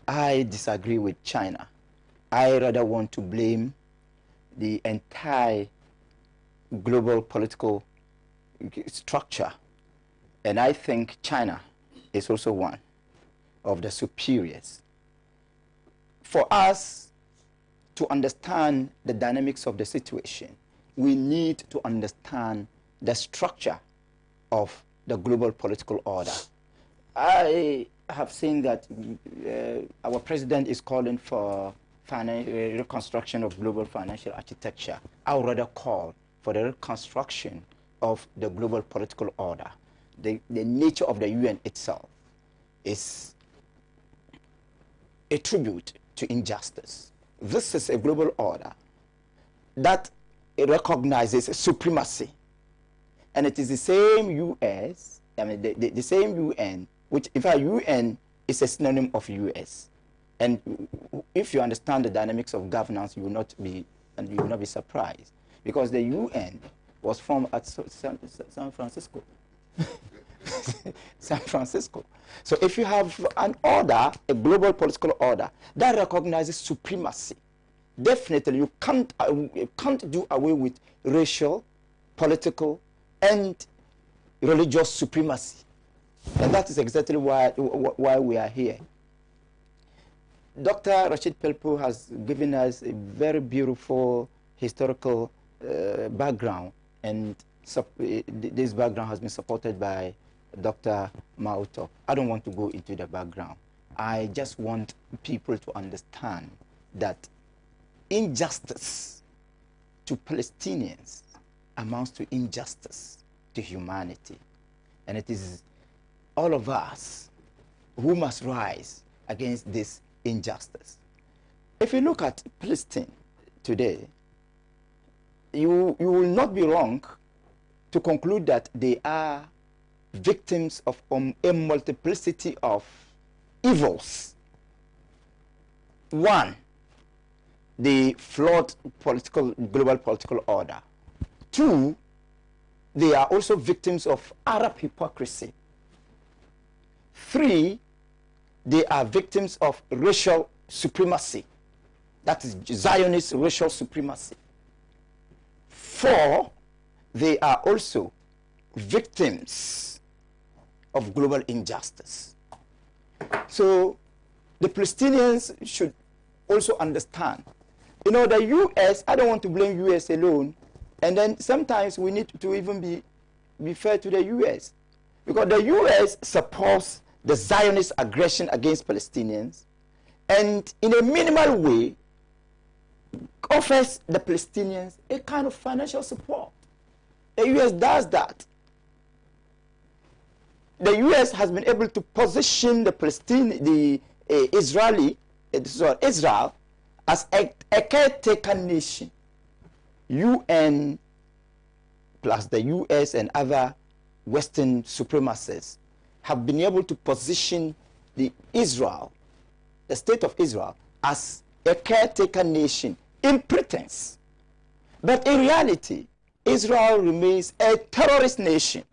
I disagree with China. I rather want to blame the entire global political structure. And I think China is also one of the superiors. For us to understand the dynamics of the situation, we need to understand the structure of the global political order. I have seen that our president is calling for reconstruction of global financial architecture. I would rather call for the reconstruction of the global political order. The nature of the UN itself is a tribute to injustice. This is a global order that recognizes supremacy. And it is the same US, I mean the same UN, which in fact UN is a synonym of US. And if you understand the dynamics of governance, you will not be surprised. Because the UN was formed at San Francisco. San Francisco. So if you have an order, a global political order, that recognizes supremacy, definitely you can't do away with racial, political, and religious supremacy. And that is exactly why we are here. Dr. Rashid Pelpo has given us a very beautiful historical background, and this background has been supported by Dr. Mauto. I don't want to go into the background. I just want people to understand that injustice to Palestinians amounts to injustice to humanity. And it is all of us who must rise against this injustice. If you look at Palestine today, you will not be wrong to conclude that they are victims of a multiplicity of evils. One, the flawed global political order. Two, they are also victims of Arab hypocrisy. Three, they are victims of racial supremacy. That is Zionist racial supremacy. Four, they are also victims of global injustice. So the Palestinians should also understand. You know, the U.S., I don't want to blame U.S. alone, and then sometimes we need to even be fair to the U.S. because the U.S. supports the Zionist aggression against Palestinians and in a minimal way offers the Palestinians a kind of financial support. The U.S. does that. The U.S. has been able to position Israel as a caretaker nation. UN plus the U.S. and other Western supremacists have been able to position the state of Israel, as a caretaker nation in pretense. But in reality, Israel remains a terrorist nation.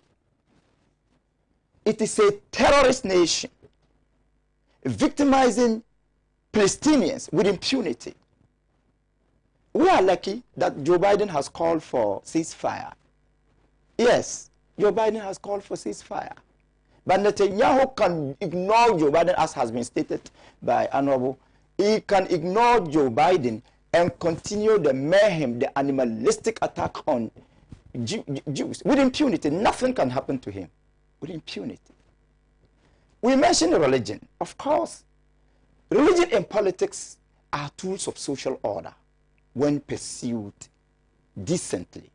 It is a terrorist nation. victimizing Palestinians with impunity. We are lucky that Joe Biden has called for ceasefire. Yes, Joe Biden has called for ceasefire. But Netanyahu can ignore Joe Biden, as has been stated by Honorable. He can ignore Joe Biden and continue the mayhem, the animalistic attack on Jews with impunity. Nothing can happen to him with impunity. We mentioned religion. Of course, religion and politics are tools of social order when pursued decently.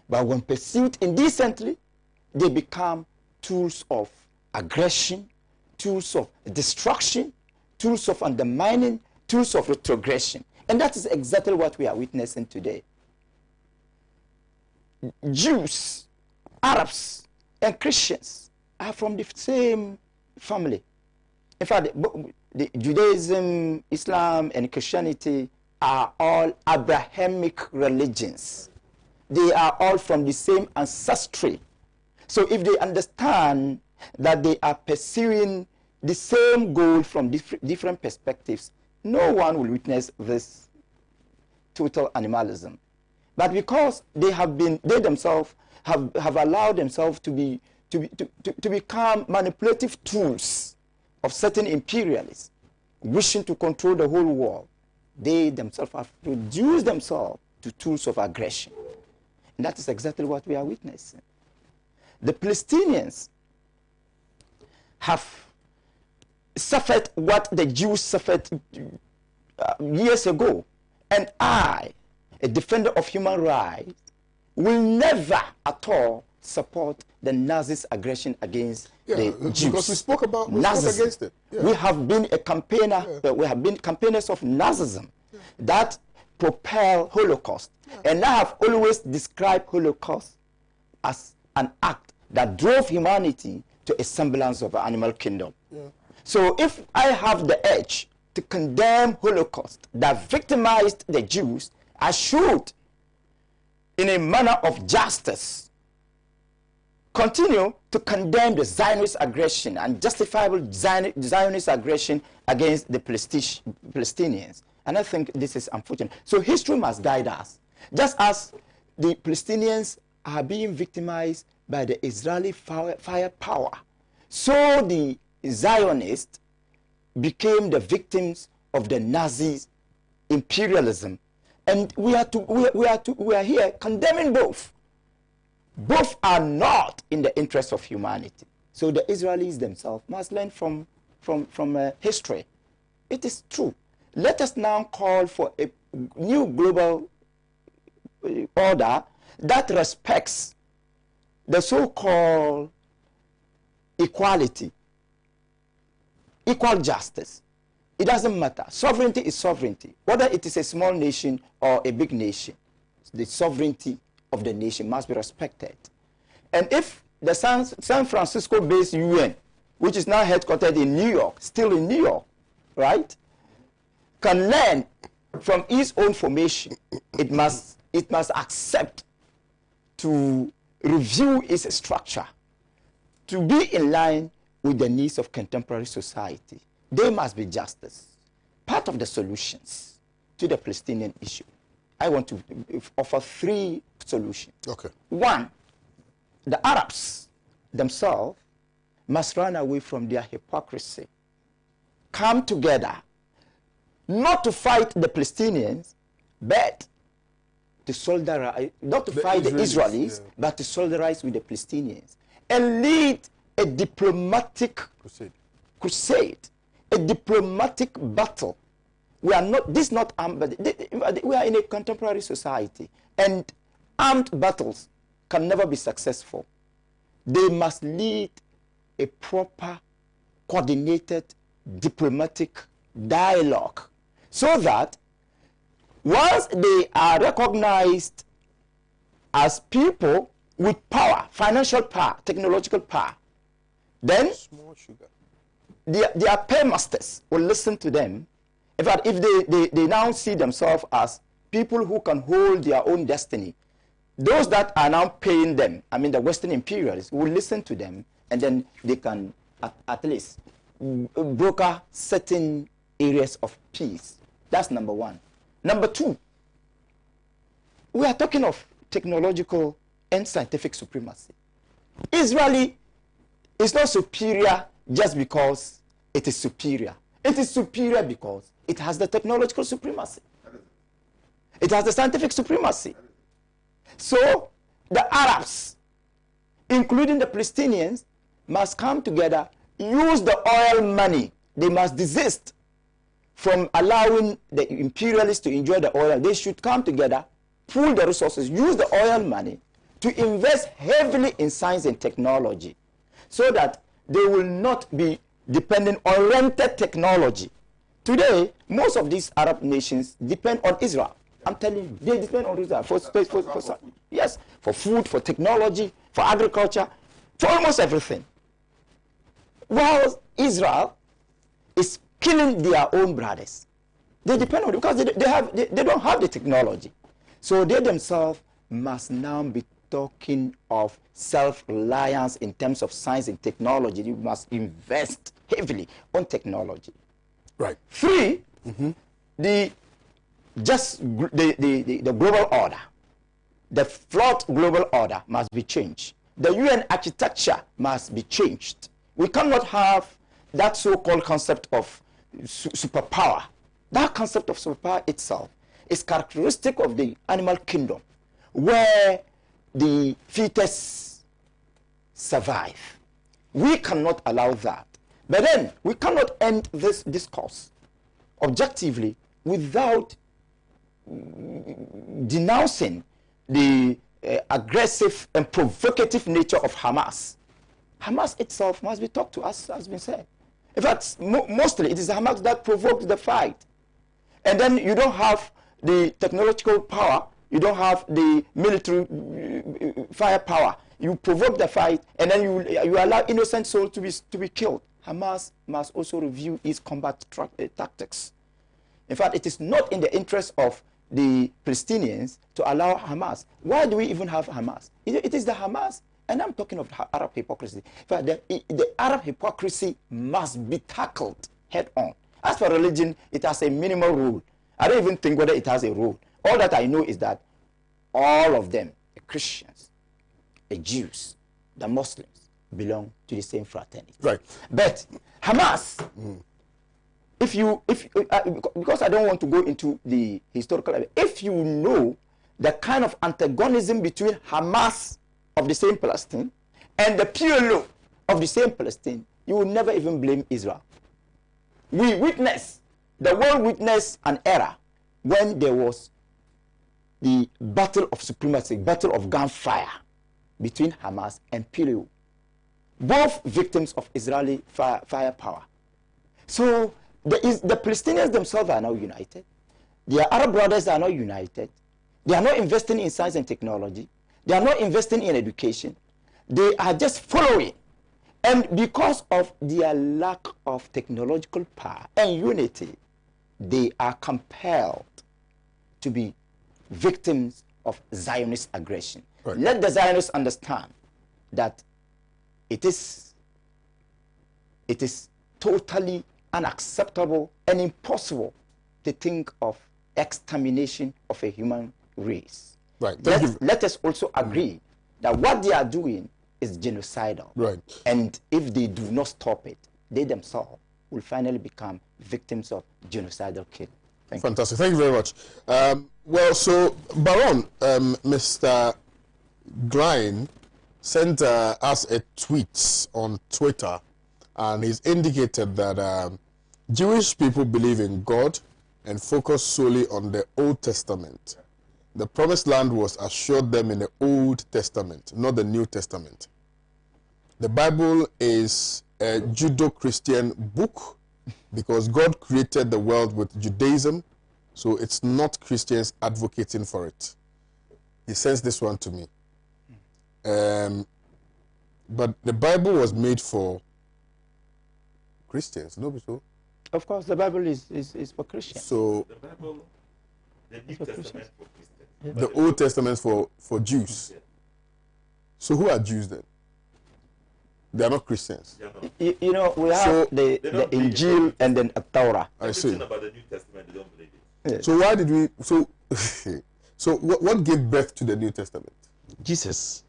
But when pursued indecently, they become tools of aggression, tools of destruction, tools of undermining, tools of retrogression. And that is exactly what we are witnessing today. Jews, Arabs, and Christians are from the same family. In fact, the Judaism, Islam, and Christianity are all Abrahamic religions. They are all from the same ancestry. So if they understand that they are pursuing the same goal from different perspectives, no one will witness this total animalism. But because they themselves have allowed themselves to become manipulative tools of certain imperialists wishing to control the whole world, they themselves have reduced themselves to tools of aggression. And that is exactly what we are witnessing. The Palestinians have suffered what the Jews suffered years ago. And I, a defender of human rights, will never at all support the Nazis' aggression against the Jews. Because we spoke against it. Yeah. We have been a campaigner, we have been campaigners of Nazism that propel Holocaust. And I have always described Holocaust as an act that drove humanity to a semblance of an animal kingdom. So if I have the edge to condemn Holocaust that victimized the Jews, I should, in a manner of justice, continue to condemn the Zionist aggression and justifiable Zionist aggression against the Palestinians. And I think this is unfortunate. So history must guide us. Just as the Palestinians are being victimized by the Israeli firepower, so the Zionists became the victims of the Nazi imperialism. And we are here condemning both. Both are not in the interest of humanity. So the Israelis themselves must learn from history. It is true. Let us now call for a new global order that respects the so-called equality, equal justice. It doesn't matter. Sovereignty is sovereignty. Whether it is a small nation or a big nation, the sovereignty of the nation must be respected. And if the San Francisco-based UN, which is now headquartered in New York, still in New York, right, can learn from its own formation, it must accept to review its structure to be in line with the needs of contemporary society. There must be justice. Part of the solutions to the Palestinian issue, I want to offer 3 solutions. Okay. 1, the Arabs themselves must run away from their hypocrisy, come together, not to fight the Palestinians, but to solidarize, not to fight the Israelis, but to solidarize with the Palestinians and lead a diplomatic crusade, a diplomatic battle. We are not, this is not armed, but we are in a contemporary society, and armed battles can never be successful. They must lead a proper, coordinated, diplomatic dialogue, so that once they are recognized as people with power, financial power, technological power, then their paymasters will listen to them. In fact, if they now see themselves as people who can hold their own destiny, those that are now paying them, I mean the Western imperialists, will listen to them, and then they can at least broker certain areas of peace. That's number one. Number two, we are talking of technological and scientific supremacy. Israel is not superior just because it is superior. It is superior because it has the technological supremacy. It has the scientific supremacy. So the Arabs, including the Palestinians, must come together, use the oil money. They must desist from allowing the imperialists to enjoy the oil. They should come together, pool the resources, use the oil money to invest heavily in science and technology so that they will not be dependent on rented technology. Today, most of these Arab nations depend on Israel. I'm telling you, they depend on Israel for yes, for food, for technology, for agriculture, for almost everything. While Israel is killing their own brothers, they depend on it because they don't have the technology. So they themselves must now be talking of self-reliance in terms of science and technology. You must invest heavily on technology. Right. Three, the global order, the flawed global order must be changed. The UN architecture must be changed. We cannot have that so-called concept of superpower. That concept of superpower itself is characteristic of the animal kingdom, where the fittest survive. We cannot allow that. But then we cannot end this discourse objectively without denouncing the aggressive and provocative nature of Hamas. Hamas itself must be talked to, as has been said. In fact, mostly it is Hamas that provoked the fight. And then you don't have the technological power, you don't have the military firepower. You provoke the fight, and then you allow innocent souls to be killed. Hamas must also review its combat tactics. In fact, it is not in the interest of the Palestinians to allow Hamas. Why do we even have Hamas? It is the Hamas, and I'm talking of the Arab hypocrisy. In fact, the Arab hypocrisy must be tackled head on. As for religion, it has a minimal role. I don't even think whether it has a role. All that I know is that all of them, the Christians, the Jews, the Muslims, belong to the same fraternity. Right. But Hamas, because I don't want to go into the historical, if you know the kind of antagonism between Hamas of the same Palestine and the PLO of the same Palestine, you will never even blame Israel. The world witnessed an era when there was the battle of supremacy, battle of gunfire between Hamas and PLO. Both victims of Israeli firepower. So the Palestinians themselves are now united. Their Arab brothers are now united. They are not investing in science and technology. They are not investing in education. They are just following. And because of their lack of technological power and unity, they are compelled to be victims of Zionist aggression. Right. Let the Zionists understand that it is totally unacceptable and impossible to think of extermination of a human race. Right. Let us also agree that what they are doing is genocidal. Right. And if they do not stop it, they themselves will finally become victims of genocidal killing. Fantastic. Thank you very much. Well, so Baron, Mr. Glein sent us a tweet on Twitter, and he's indicated that Jewish people believe in God and focus solely on the Old Testament. The promised land was assured them in the Old Testament, not the New Testament. The Bible is a Judeo-Christian book because God created the world with Judaism, so it's not Christians advocating for it. He sends this one to me. But the Bible was made for Christians, no? So of course, the Bible is for Christians. So the Bible, the New Testament for Christians. The Old Testament for Jews. So who are Jews then? They are not Christians. You know, we have the Injil and then a Torah. I see. About the New Testament, they don't believe it. Yes. So why did we? So what gave birth to the New Testament? Jesus.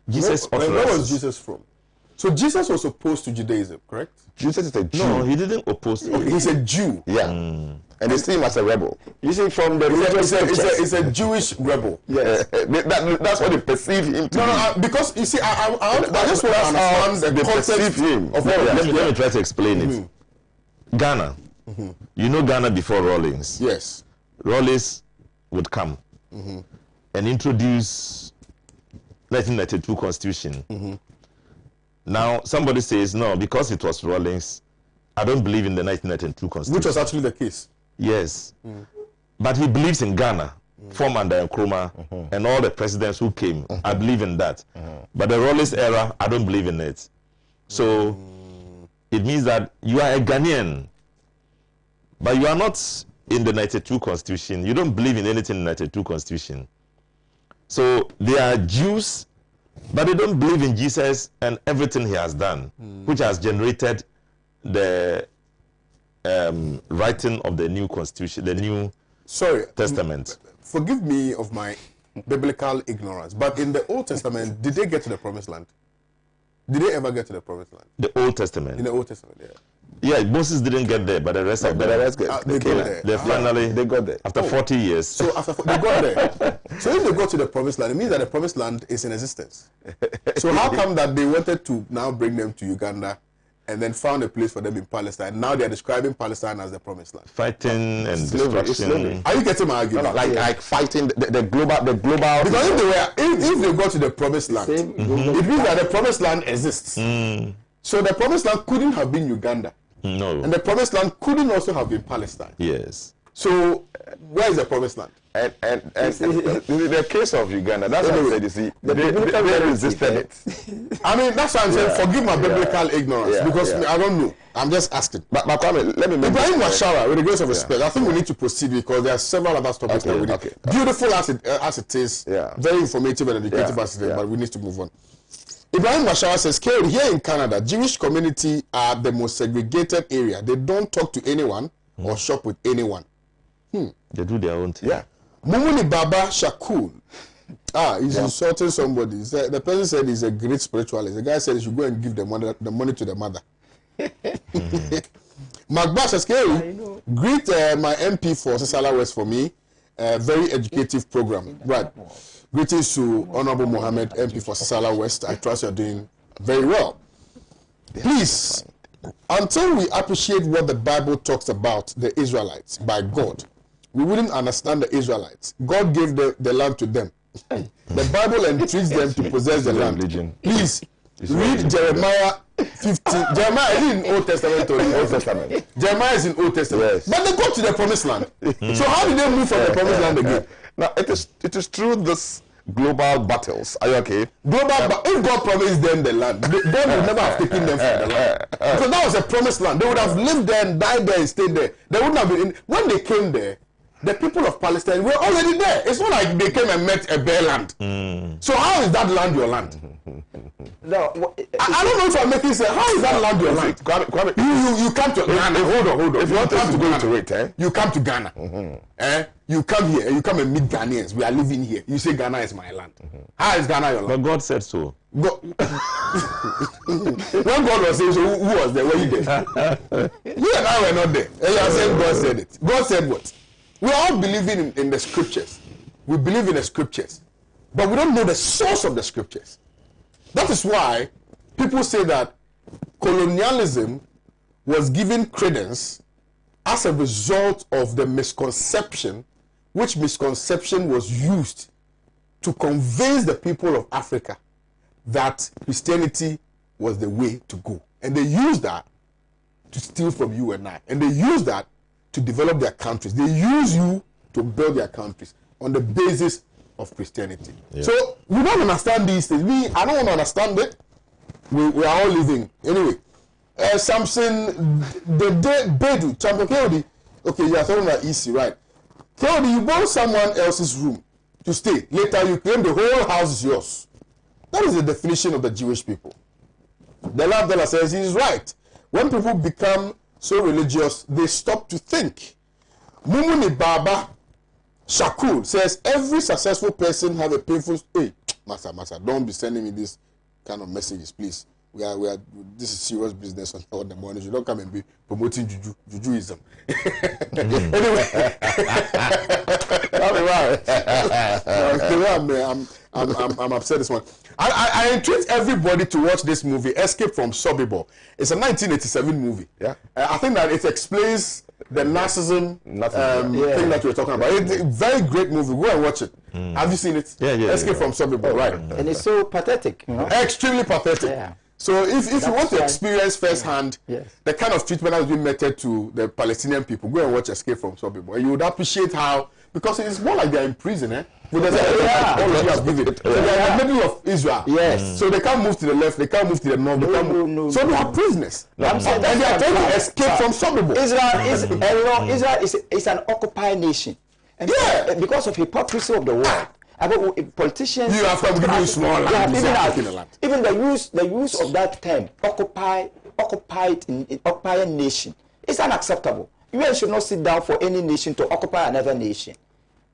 Jesus Where was authorizes. Jesus from? So Jesus was opposed to Judaism, correct? Jesus is a Jew. No, he didn't oppose to it. He's a Jew. Yeah. And they see him as a rebel. You see, from the religious scriptures. It's a Jewish rebel. Yes. That's what they perceive him to be. No, because you see, I just want to understand the context him. of what Let me try to explain it. Ghana. You know Ghana before Rawlings. Yes. Rawlings would come and introduce 1992 Constitution. Now, somebody says, no, because it was Rawlings, I don't believe in the 1992 Constitution. Which was actually the case. Yes. But he believes in Ghana, former and Nkrumah, and all the presidents who came. I believe in that. But the Rawlings era, I don't believe in it. So it means that you are a Ghanaian, but you are not in the 92 Constitution. You don't believe in anything in the 92 Constitution. So they are Jews, but they don't believe in Jesus and everything he has done, which has generated the writing of the new Constitution, the New Testament. Forgive me of my biblical ignorance, but in the Old Testament, did they get to the Promised Land? Did they ever get to the Promised Land? The Old Testament. In the Old Testament, yeah. Yeah, Moses didn't get there, but the rest of them, they got there. they finally they got there. after 40 years. So after they got there. So if they go to the Promised Land, it means that the Promised Land is in existence. So how come that they wanted to now bring them to Uganda and then found a place for them in Palestine? Now they are describing Palestine as the Promised Land. Fighting and Slavery, destruction. Are you getting my argument? Like fighting the global. Because if they go to the Promised Land, it means that the Promised Land exists. So the Promised Land couldn't have been Uganda. No. And the Promised Land couldn't also have been Palestine. Yes. So where is the Promised Land? And the case of Uganda, that's what I said, you see, they resisted it. I mean, that's what I'm saying. Forgive my biblical ignorance because I don't know. I'm just asking. But Kwame, let me make Ibrahim Washara, with the grace of respect, I think we need to proceed because there are several other topics that we need. Beautiful as it is, very informative and educative as it is, but we need to move on. Ibrahim Washara says, here in Canada, Jewish community are the most segregated area. They don't talk to anyone or shop with anyone. They do their own thing. Yeah. Mumuni Baba Shakul. He's insulting somebody. The person said he's a great spiritualist. The guy said he should go and give the money to the mother. Magba says, greet my MP for Sisala West for me. Very educative program. Right. Greetings to Honorable Mohammed, MP for Sisala West. I trust you're doing very well. Please, until we appreciate what the Bible talks about the Israelites by God, we wouldn't understand the Israelites. God gave the land to them. The Bible entreats them to possess the land. Please, read Jeremiah 15. Jeremiah is in Old Testament or in Old Testament? Jeremiah is in Old Testament. Yes. But they go to the Promised Land. So how did they move from the Promised Land again? Now, it is through this global battles. Are you okay? If God promised them the land, God would never have taken them from the land. Because that was a Promised Land. They would have lived there and died there and stayed there. They wouldn't have been when they came there, the people of Palestine were already there. It's not like they came and met a bare land. So how is that land your land? No, I don't know if I'm making sense. How is that land your land? You come to Ghana. Hold on. If you want to go into it, you come to Ghana. You come here. You come and meet Ghanaians. We are living here. You say Ghana is my land. How is Ghana your land? But God said so. When God was saying so, who was there? Were you there? You and I were not there. And you are saying God said it. God said what? We are all believing in the scriptures. We believe in the scriptures. But we don't know the source of the scriptures. That is why people say that colonialism was given credence as a result of the misconception, which misconception was used to convince the people of Africa that Christianity was the way to go. And they used that to steal from you and I. And they used that to develop their countries. They use you to build their countries on the basis of Christianity. Yeah. So we don't understand these things. I don't want to understand it. We are all living. Anyway, Samson, the day Bedu, Champion Keodi, okay, you are talking about EC, right? Keodi, you borrow someone else's room to stay. Later you claim the whole house is yours. That is the definition of the Jewish people. The Love Dollar says he's right. When people become so religious, they stop to think. Mumuni Baba Shakul says every successful person have a painful. Hey, Master, don't be sending me this kind of messages, please. We are. This is serious business on all the morning. You don't come and be promoting jujuism. Anyway, I'm upset this one. I entreat everybody to watch this movie, Escape from Sobibor. It's a 1987 movie. Yeah. I think that it explains the narcissism thing that we're talking about. It's a very great movie. Go and watch it. Have you seen it? Yeah. Escape from Sobibor, right? And it's so pathetic, you know. Extremely pathetic. Yeah. So if you want to why- experience firsthand Yes. the kind of treatment that has been meted to the Palestinian people, go and watch Escape from Sobibor. You would appreciate how, because it's more like they're in prison, With all of you have given. So they're in the middle of Israel. Yes. So they can't move to the left, they can't move to the north. They can't move. no, So no. they are prisoners. I'm saying And they are that's trying what to I'm escape from Sobibor. Israel is an occupied nation. And Yeah. because of hypocrisy of the world. Politicians. You have to give you small land. Yeah, You say, I'm taking the land. even the use of that term, occupied nation, is unacceptable. UN should not sit down for any nation to occupy another nation.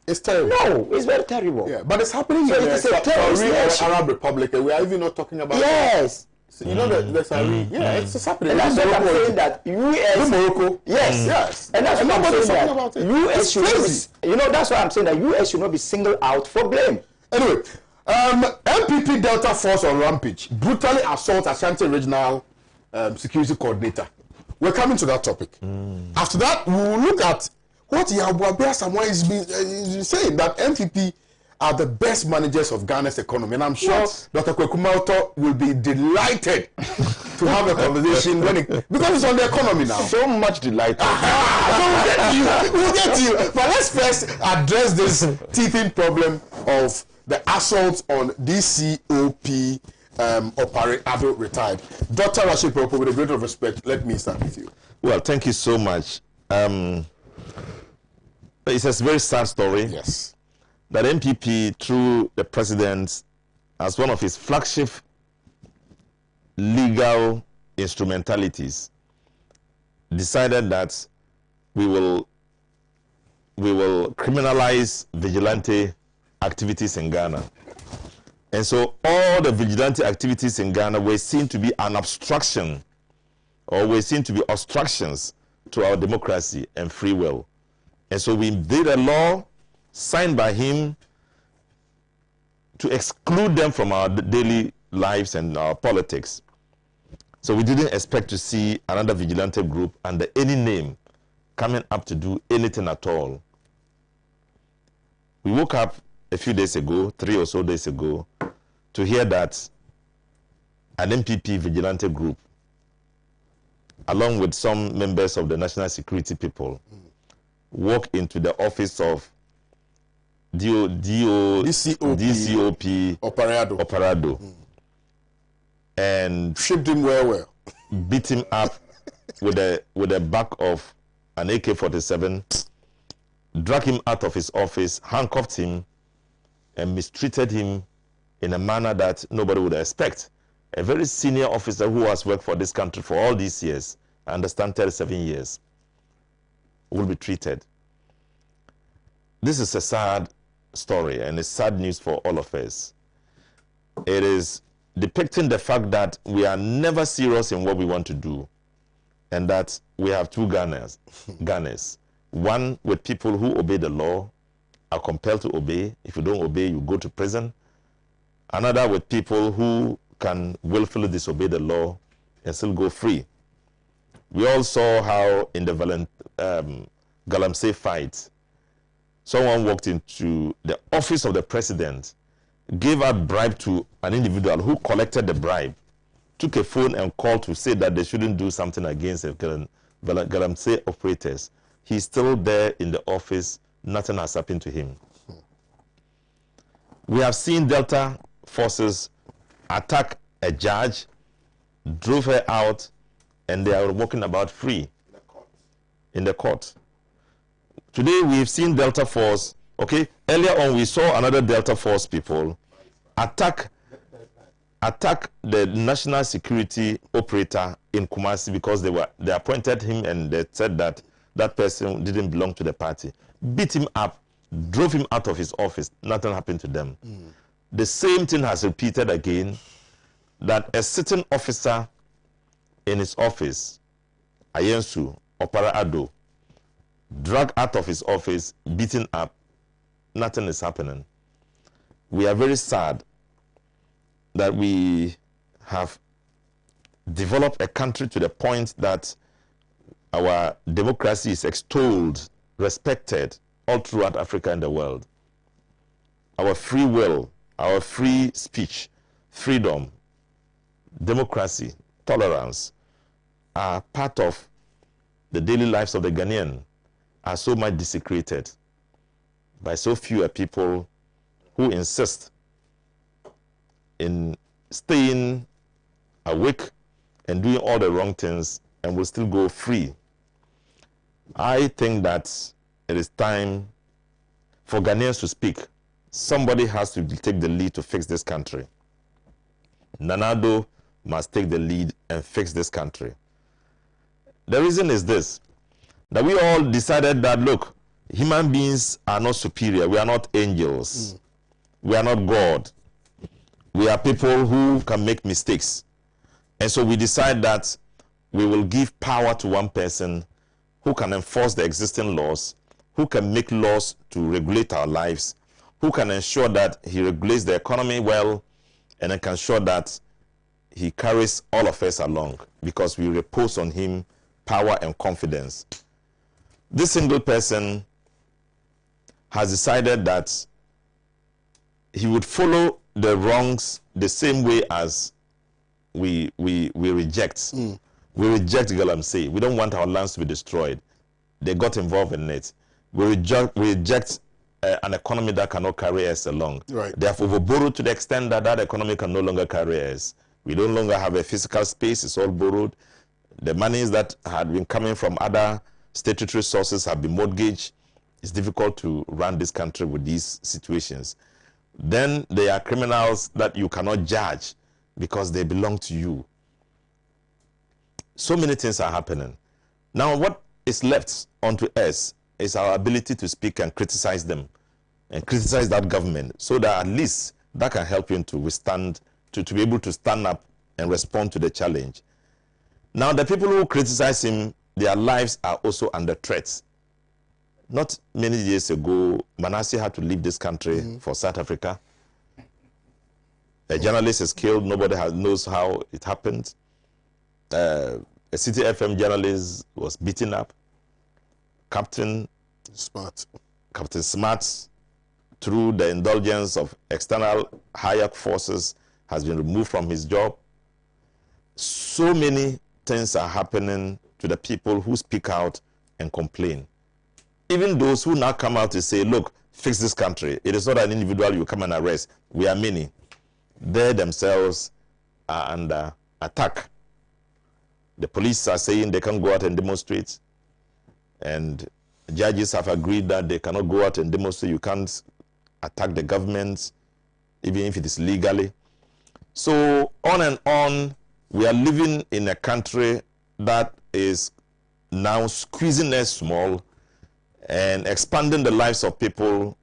It's terrible. No, it's very terrible. Yeah, but it's happening So in it the is a terrorist nation. Arab Republic, and we are even not talking about. Yes. You know the Sahrawi. Yeah, it's happening. And that's what I'm Morocco. saying that US. Morocco. Yes. Yes. And that's what I'm nobody's saying talking that about it. US It's should not crazy. be, that's why I'm saying that US should not be singled out for blame. Anyway, MPP Delta Force on rampage brutally assault Ashanti Regional Security Coordinator. We're coming to that topic. After that, we will look at what Yabuabea Samoa is saying, that MPP are the best managers of Ghana's economy. And I'm sure Dr. Kwekumauto will be delighted to have a conversation because it's on the economy now. So much delight. So we'll get to you. But let's first address this teething problem of the assault on DCOP Ado retired. Dr. Rashid Popo, with a great of respect, let me start with you. Well, thank you so much. It's a very sad story. Yes. That MPP, through the president, as one of his flagship legal instrumentalities, decided that we will criminalize vigilante activities in Ghana. And so all the vigilante activities in Ghana were seen to be an obstruction, or were seen to be obstructions to our democracy and free will. And so we did a law signed by him to exclude them from our daily lives and our politics. So we didn't expect to see another vigilante group under any name coming up to do anything at all. We woke up a few days ago, 3 or so days ago, to hear that an MPP vigilante group, along with some members of the national security people, walk into the office of DCOP Operado. and Shipped him well. beat him up with the back of an AK-47, dragged him out of his office, handcuffed him, and mistreated him in a manner that nobody would expect. A very senior officer who has worked for this country for all these years, I understand 37 years, will be treated. This is a sad story, and it's sad news for all of us. It is depicting the fact that we are never serious in what we want to do, and that we have two Ghanaians. One with people who obey the law, are compelled to obey. If you don't obey, you go to prison. Another with people who can willfully disobey the law and still go free. We all saw how in the Galamsey fight, someone walked into the office of the president, gave out bribe to an individual who collected the bribe, took a phone and called to say that they shouldn't do something against the Galamsey operators. He's still there in the office. Nothing has happened to him. We have seen Delta forces attack a judge, drove her out, and they are walking about free in the court. Today we've seen Delta Force, okay, earlier on we saw another Delta Force people attack attack the national security operator in Kumasi because they appointed him and they said that that person didn't belong to the party. Beat him up, drove him out of his office. Nothing happened to them. The same thing has repeated again, that a sitting officer in his office, Ayensu Opara Ado, dragged out of his office, beaten up. Nothing is happening. We are very sad that we have developed a country to the point that our democracy is extolled, respected all throughout Africa and the world. Our free will, our free speech, freedom, democracy, tolerance are part of the daily lives of the Ghanaian, are so much desecrated by so few people who insist in staying awake and doing all the wrong things and will still go free. I think that it is time for Ghanaians to speak. Somebody has to take the lead to fix this country. Nanado must take the lead and fix this country. The reason is this, that we all decided that, look, human beings are not superior. We are not angels. We are not God. We are people who can make mistakes. And so we decide that we will give power to one person who can enforce the existing laws, who can make laws to regulate our lives, who can ensure that he regulates the economy well, and can ensure that he carries all of us along because we repose on him power and confidence. This single person has decided that he would follow the wrongs the same way as we reject. We reject Galamsey. We don't want our lands to be destroyed. They got involved in it. We reject an economy that cannot carry us along. Right. They have overborrowed to the extent that that economy can no longer carry us. We no longer have a physical space. It's all borrowed. The monies that had been coming from other statutory sources have been mortgaged. It's difficult to run this country with these situations. Then there are criminals that you cannot judge because they belong to you. So many things are happening. Now what is left unto us is our ability to speak and criticize them and criticize that government so that at least that can help him to withstand, to be able to stand up and respond to the challenge. Now the people who criticize him, their lives are also under threat. Not many years ago, Manasseh had to leave this country for South Africa. A journalist is killed. Nobody knows how it happened. A City FM journalist was beaten up. Captain Smart, through the indulgence of external higher forces, has been removed from his job. So many things are happening to the people who speak out and complain. Even those who now come out to say, look, fix this country. It is not an individual you come and arrest. We are many. They themselves are under attack. The police are saying they can't go out and demonstrate. And judges have agreed that they cannot go out and demonstrate. You can't attack the government, even if it is legally. So on and on, we are living in a country that is now squeezing us small and expanding the lives of people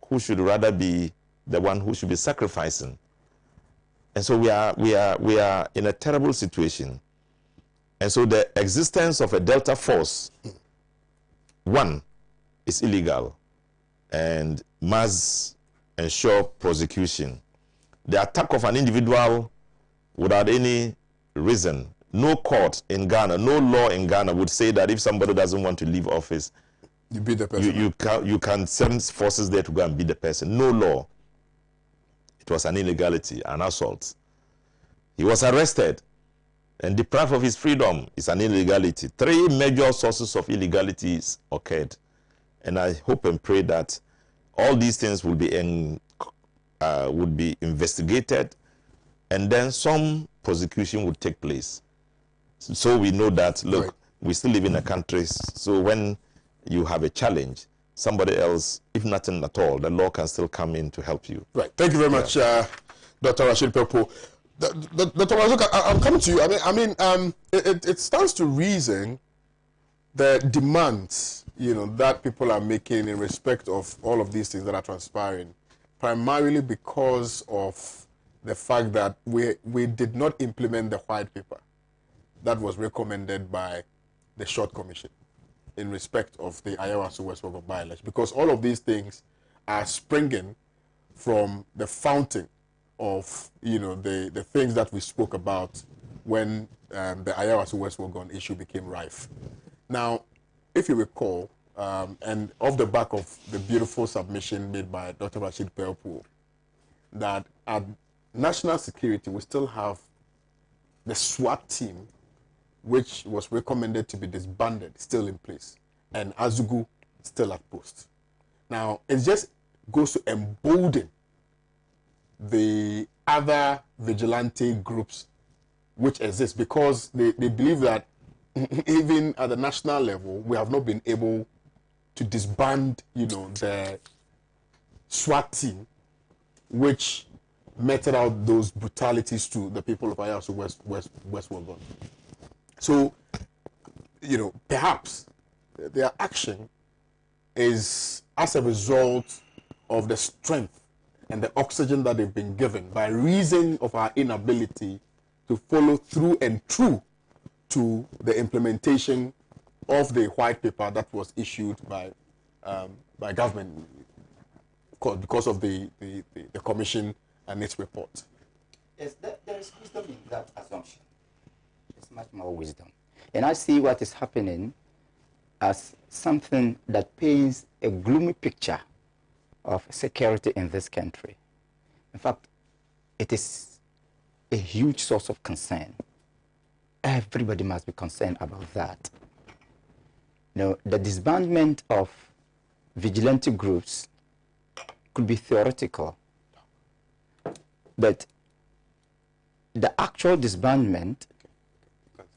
who should rather be the one who should be sacrificing. And so we are in a terrible situation. And so the existence of a Delta Force, one, is illegal and must ensure prosecution. The attack of an individual without any reason, no court in Ghana, no law in Ghana would say that if somebody doesn't want to leave office, you beat the person. You can send forces there to go and beat the person. No law. It was an illegality, an assault. He was arrested and deprived of his freedom. It's an illegality. 3 major sources of illegalities occurred. And I hope and pray that all these things will be investigated, and then some prosecution would take place. So we know that, look, right, we still live in a country, so when you have a challenge, somebody else, if nothing at all, the law can still come in to help you. Right. Thank you very much, Dr. Rashid Pepo. Dr. Mazuka, I'm coming to you. It stands to reason the demands, that people are making in respect of all of these things that are transpiring, primarily because of the fact that we did not implement the white paper that was recommended by the Short Commission in respect of the Owusu West Wogga by-election, because all of these things are springing from the fountain of the things that we spoke about when the Owusu West Wogga issue became rife. Now, if you recall, and off the back of the beautiful submission made by Dr. Rashid Pelpu, that at national security we still have the SWAT team, which was recommended to be disbanded, still in place, and Azugu still at post. Now, it just goes to embolden the other vigilante groups which exist, because they believe that even at the national level, we have not been able to disband, the SWAT team, which meted out those brutalities to the people of Owusu West Wogga. So, perhaps their action is as a result of the strength and the oxygen that they've been given by reason of our inability to follow through and true to the implementation of the white paper that was issued by government because of the commission and its report. Yes, there is wisdom in that assumption. It's much more wisdom. And I see what is happening as something that paints a gloomy picture of security in this country. In fact, it is a huge source of concern. Everybody must be concerned about that. The disbandment of vigilante groups could be theoretical, but the actual disbandment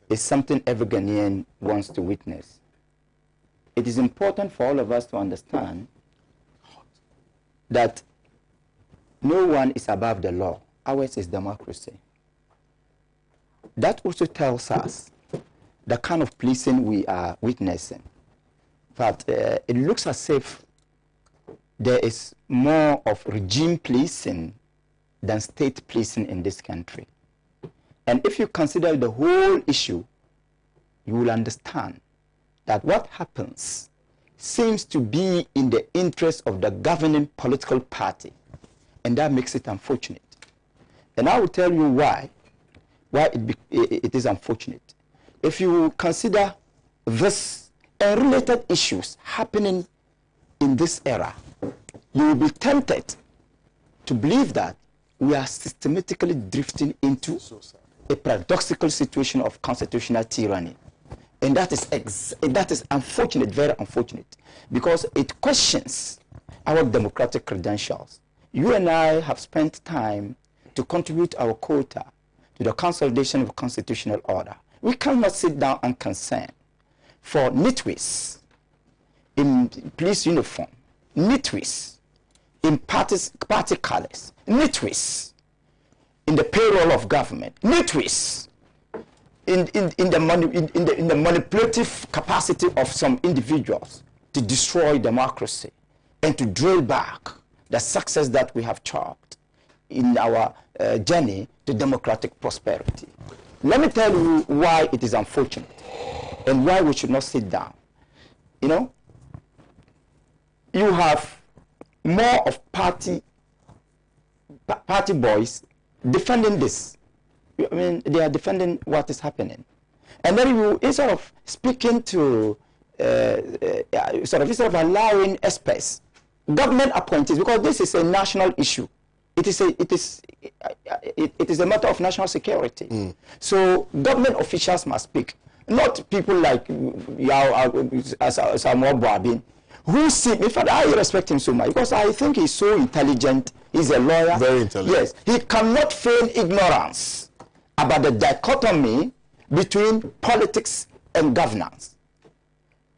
is something every Ghanaian wants to witness. It is important for all of us to understand that no one is above the law. Ours is democracy. That also tells us the kind of policing we are witnessing. But it looks as if there is more of regime policing than state policing in this country. And if you consider the whole issue, you will understand that what happens seems to be in the interest of the governing political party, and that makes it unfortunate. And I will tell you why it is unfortunate. If you consider this and related issues happening in this era, you will be tempted to believe that we are systematically drifting into a paradoxical situation of constitutional tyranny. And that is unfortunate, very unfortunate, because it questions our democratic credentials. You and I have spent time to contribute our quota to the consolidation of constitutional order. We cannot sit down and consent for nitwits in police uniform, nitwits in party colors, nitwits in the payroll of government, nitwits in the manipulative capacity of some individuals to destroy democracy and to drill back the success that we have chalked in our journey to democratic prosperity. Let me tell you why it is unfortunate and why we should not sit down. You have more of party boys defending this. I mean, they are defending what is happening. And then you, instead of speaking to, instead of allowing experts, government appointees, because this is a national issue. It is a matter of national security. So government officials must speak, not people like Samuel Boabin, who seem, in fact, I respect him so much because I think he's so intelligent. He's a lawyer. Very intelligent. Yes, he cannot feign ignorance about the dichotomy between politics and governance,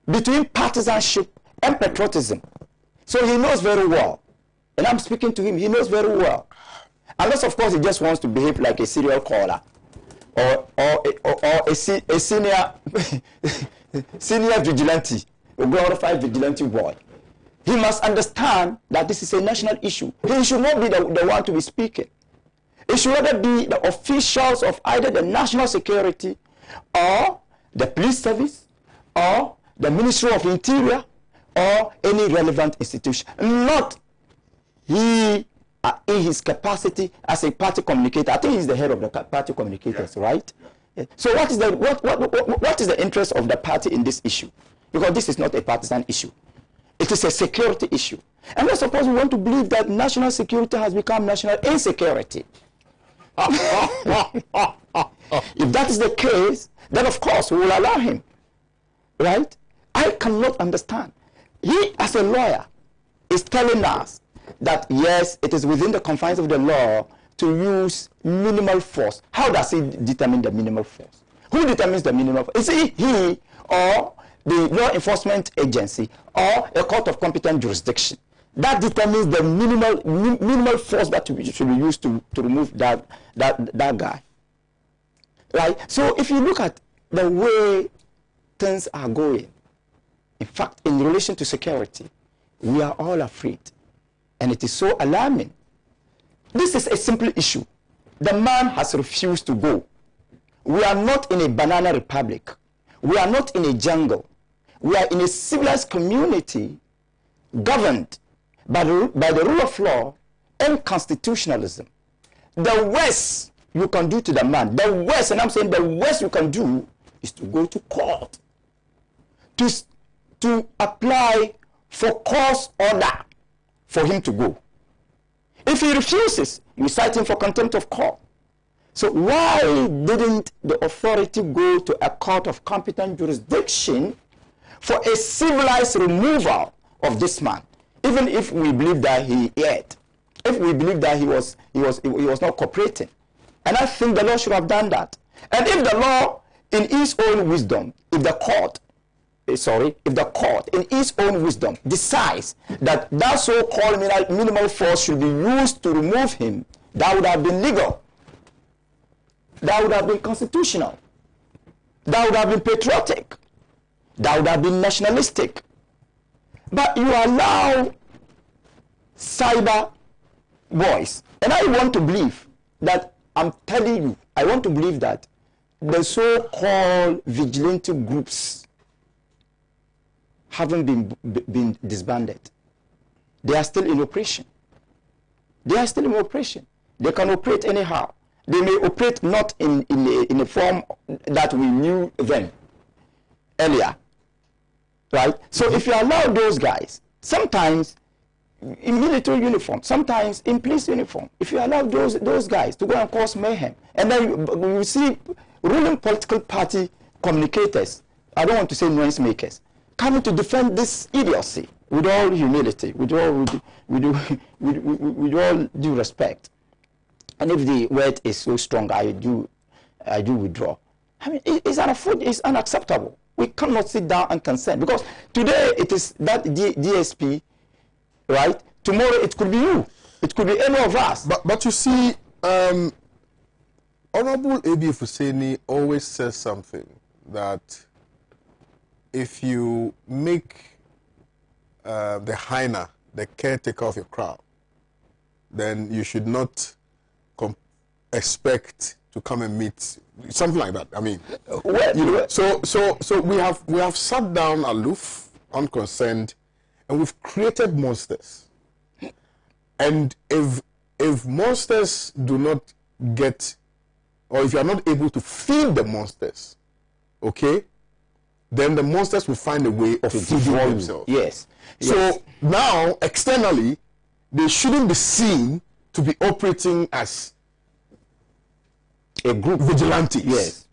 between partisanship and patriotism. So he knows very well. And I'm speaking to him, he knows very well. Unless, of course, he just wants to behave like a serial caller or a senior senior vigilante, a glorified vigilante boy. He must understand that this is a national issue. He should not be the one to be speaking. It should rather be the officials of either the national security or the police service or the Ministry of Interior or any relevant institution. Not he in his capacity as a party communicator. I think he's the head of the party communicators, right? Yeah. So what is the interest of the party in this issue? Because this is not a partisan issue. It is a security issue. And let's suppose we want to believe that national security has become national insecurity. If that is the case, then of course we will allow him. Right? I cannot understand. He, as a lawyer, is telling us that yes, it is within the confines of the law to use minimal force. How does he determine the minimal force? Who determines the minimal force? Is it he or the law enforcement agency or a court of competent jurisdiction? That determines the minimal force that should be used to remove that guy. Right? So if you look at the way things are going, in fact, in relation to security, we are all afraid. And it is so alarming. This is a simple issue. The man has refused to go. We are not in a banana republic. We are not in a jungle. We are in a civilized community governed by the rule of law and constitutionalism. The worst you can do to the man, the worst, and I'm saying the worst you can do, is to go to court, to apply for court order for him to go. If he refuses, you cite him for contempt of court. So why didn't the authority go to a court of competent jurisdiction for a civilized removal of this man? Even if we believe that he erred, if we believe that he was not cooperating. And I think the law should have done that. And if the law, in its own wisdom, if the court in its own wisdom decides that that so-called minimal force should be used to remove him, that would have been legal. That would have been constitutional. That would have been patriotic. That would have been nationalistic. But you allow cyber boys. And I want to believe that, I'm telling you, I want to believe that the so-called vigilante groups haven't been disbanded. They are still in operation. They are still in operation. They can operate anyhow. They may operate not in a form that we knew them earlier. Right? So if you allow those guys, sometimes in military uniform, sometimes in police uniform, if you allow those guys to go and cause mayhem, and then you see ruling political party communicators, I don't want to say noise makers, coming to defend this idiocy with all humility, with all due respect. And if the word is so strong, I do withdraw. I mean, it's unacceptable. We cannot sit down and consent, because today it is that DSP, right? Tomorrow it could be you. It could be any of us. But you see, Honorable A.B. Fuseni always says something that if you make the hyena the caretaker of your crowd, then you should not expect to come and meet something like that. I mean, so we have sat down aloof, unconcerned, and we've created monsters. And if monsters do not get, or if you are not able to feed the monsters, okay, then the monsters will find a way of feeding themselves. Yes. So now, externally, they shouldn't be seen to be operating as a group vigilantes. Yes.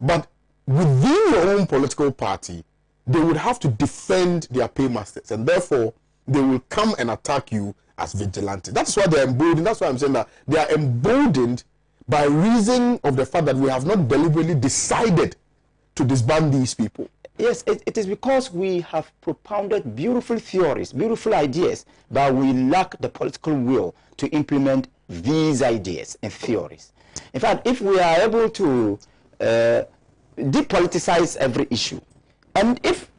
But within your own political party, they would have to defend their paymasters, and therefore they will come and attack you as vigilantes. That's why they're emboldened. That's why I'm saying that they are emboldened by reason of the fact that we have not deliberately decided to disband these people. Yes, it is because we have propounded beautiful theories, beautiful ideas, but we lack the political will to implement these ideas and theories. In fact, if we are able to depoliticize every issue, and if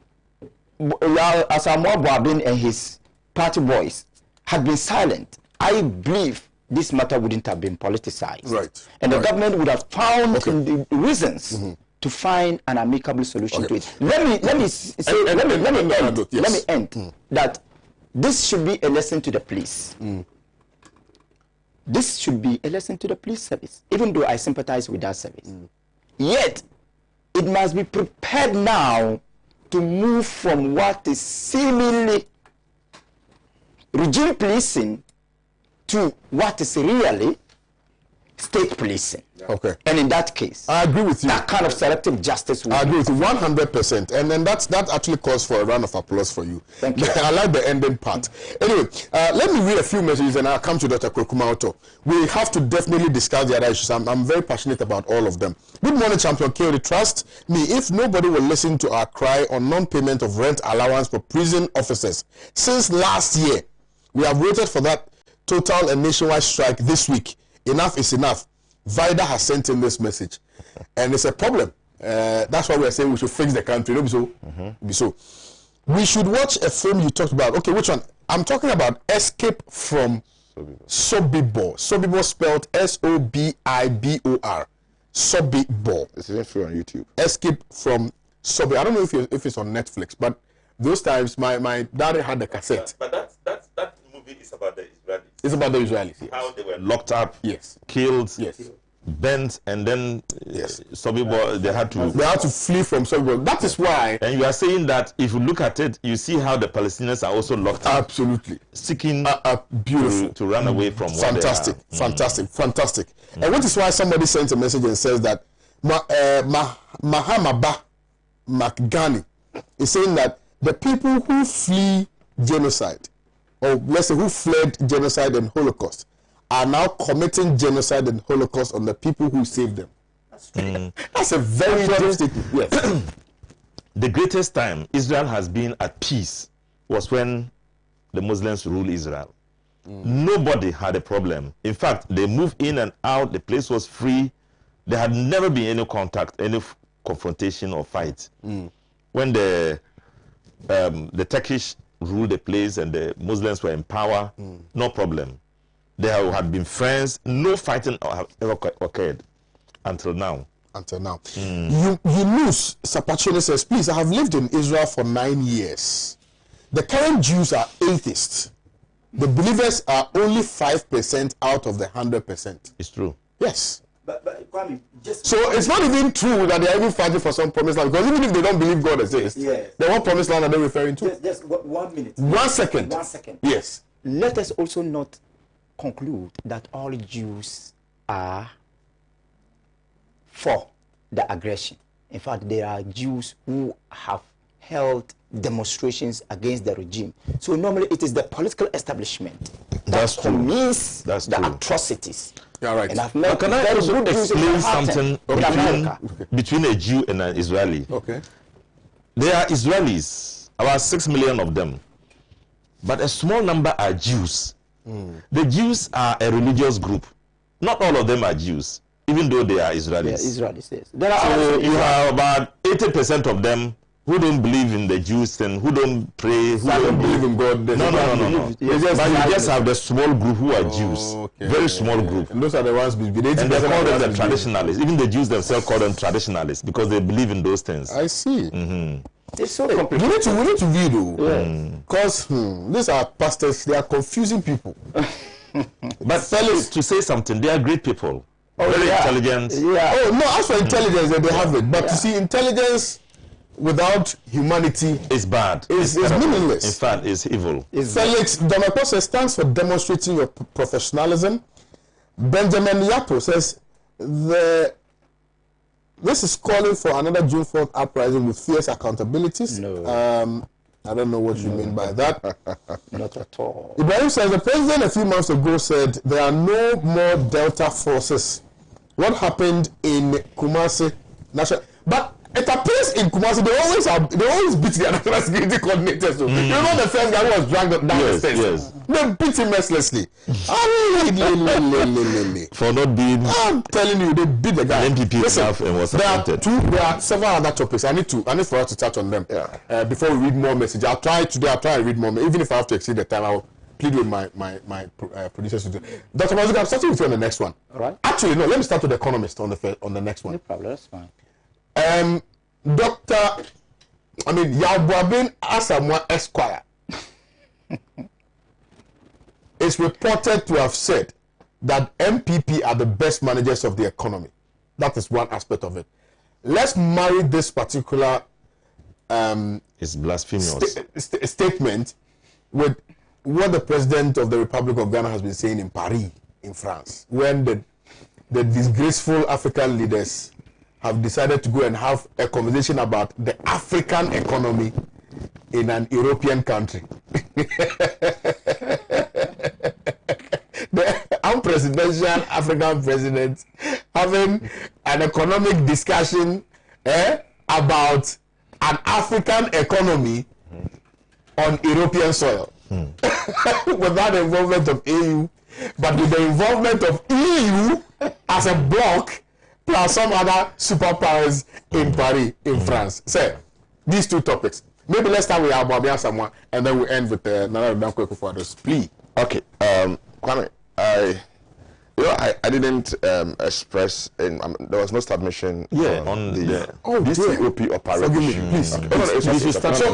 Asamoah Boabin and his party boys had been silent, I believe this matter wouldn't have been politicized. Right. And the Right. government would have found the reasons to find an amicable solution to it. Let me end that this should be a lesson to the police. This should be a lesson to the police service, even though I sympathize with that service. Yet, it must be prepared now to move from what is seemingly regime policing to what is really state policing. Okay. And in that case, I agree with you. that kind of selective justice will I be agree with you 100%, and then that actually calls for a round of applause for you. Thank you. I like the ending part. Anyway, let me read a few messages, and I'll come to Dr. Kwekumaoto. We have to definitely discuss the other issues. I'm very passionate about all of them. Good morning, Champion Kelly. Trust me, if nobody will listen to our cry on non-payment of rent allowance for prison officers since last year, we have waited for that total and nationwide strike this week. Enough is enough. Vida has sent in this message, and it's a problem. That's why we are saying we should fix the country. Don't be so. Be so. We should watch a film you talked about. Okay, which one? I'm talking about Escape from Sobibor. Sobibor spelled S-O-B-I-B-O-R. Sobibor. It's even free on YouTube. Escape from Sobibor. I don't know if it's on Netflix, but those times my daddy had the cassette. But that movie is about the Israelis. It's about the Israelis. Yes. How they were locked up, Yes. killed, Yes. bent, and then Yes. Sobibor, they had to. They had to flee from Sobibor. That is why. And you are saying that if you look at it, you see how the Palestinians are also locked up, Absolutely. seeking Beautiful. to run away from where they Fantastic, are. fantastic. And which is why somebody sent a message and says that Mahamaba McGani is saying that the people who flee genocide, or let's say who fled genocide and Holocaust, are now committing genocide and Holocaust on the people who saved them. That's a very deep statement. Yes. The greatest time Israel has been at peace was when the Muslims ruled Israel. Nobody had a problem. In fact, they moved in and out. The place was free. There had never been any contact, any confrontation or fight. When the Turkish ruled the place and the Muslims were in power, no problem. They had been friends. No fighting ever occurred until now. Until now. Yunus Sapachene says, please, I have lived in Israel for 9 years. The current Jews are atheists. The believers are only 5% out of the 100%. It's true. Yes. But Kwame, just So it's not even true that they are even fighting for some promised land, because even if they don't believe God exists, Yes. then what promised land are they referring to? just 1 minute. 1 second. 1 second. Yes. Let us also not conclude that all Jews are for the aggression. In fact, there are Jews who have held demonstrations against the regime. So normally it is the political establishment That's that true. commits That's the true. atrocities. Yeah, right. And I've But met can I very also good Jews in explain Manhattan, something in America. between a Jew and an Israeli? Okay. There are Israelis, about 6 million of them, but a small number are Jews. The Jews are a religious group. Not all of them are Jews, even though they are Israelis. Yeah, Israelis, yes. There are So also you have about 80% of them who don't believe in the Jews thing, who don't pray, who I don't believe in God. No. Yes. But you just have the small group who are Jews, Okay. very small group. And those are the ones between 80% And they call them the and traditionalists. Even the Jews themselves call them traditionalists because they believe in those things. I see. it's so We complicated. need to read, though. Because these are pastors, they are confusing people. But fellas, to say something, they are great people. Very yeah. intelligent. Yeah. Oh, no, as for intelligence, they have it. But you see, intelligence without humanity It's bad. is terrible. meaningless. In fact, it's evil. Felix Domeko says, thanks for demonstrating your professionalism. Benjamin Yapo says, this is calling for another June 4th uprising with fierce accountabilities. No. I don't know what you mean by that. Not at all. Ibrahim says, the president a few months ago said there are no more Delta forces. What happened in Kumasi? But It appears in Kumasi they always beat the national security coordinators. So. You know the first guy who was dragged down the stairs. Yes. They beat him mercilessly. For not being. I'm telling you, they beat the guy. NPP staff and was appointed. There are several other topics. I need for us to touch on them. Before we read more messages. I'll try and read more. Even if I have to exceed the time, I will plead with my producers to do. Dr. Mazuka, I'm starting with you on the next one. All right. Actually, no. Let me start with the Economist on the next one. No problem. That's fine. Yalbuabin Asamoah Esquire is reported to have said that MPP are the best managers of the economy. That is one aspect of it. Let's marry this particular it's blasphemous statement with what the president of the Republic of Ghana has been saying in Paris, in France, when the disgraceful African leaders have decided to go and have a conversation about the African economy in an European country. The unpresidential African president having an economic discussion about an African economy on European soil. Without the involvement of EU, but with the involvement of EU as a bloc, plus some other superpowers in Paris, in France. So, these two topics. Maybe let's start with Abwabia Samoa, and then we end with Nana Dankweku for others. Please. Okay. Kwame, I didn't express, there was no submission on the DCOP operation. Forgive me, please.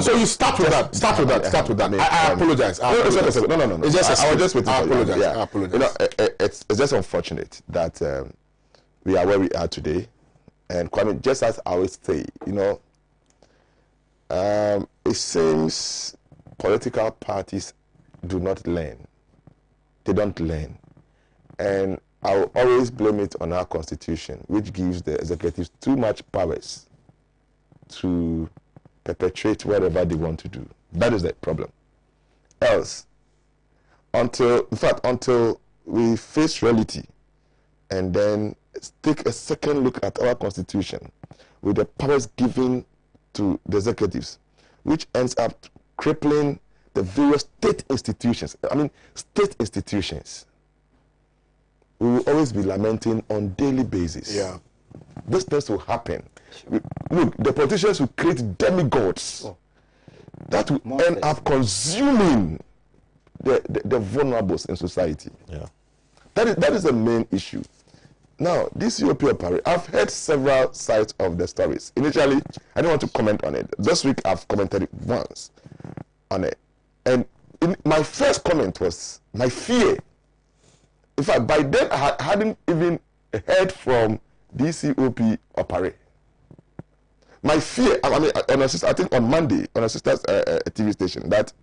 So you start with that. Start with that. I apologize. No. It's just I was just waiting. I apologize. Yeah. I apologize. It's just unfortunate that we are where we are today, and Kwame, just as I always say, it seems political parties do not learn. They don't learn. And I will always blame it on our constitution, which gives the executives too much powers to perpetrate whatever they want to do. That is the problem. Else, until we face reality and then take a second look at our constitution with the powers given to the executives, which ends up crippling the various state institutions. State institutions. We will always be lamenting on daily basis. Yeah. This things will happen. Look, the politicians will create demigods that will end up consuming the vulnerables in society. Yeah. That is the main issue. Now, this European Paris, I've heard several sides of the stories. Initially, I didn't want to comment on it. This week, I've commented it once on it. And my first comment was my fear. In fact, by then, I hadn't even heard from DCOP or Paris. My fear, I think on Monday, on a sister's TV station, that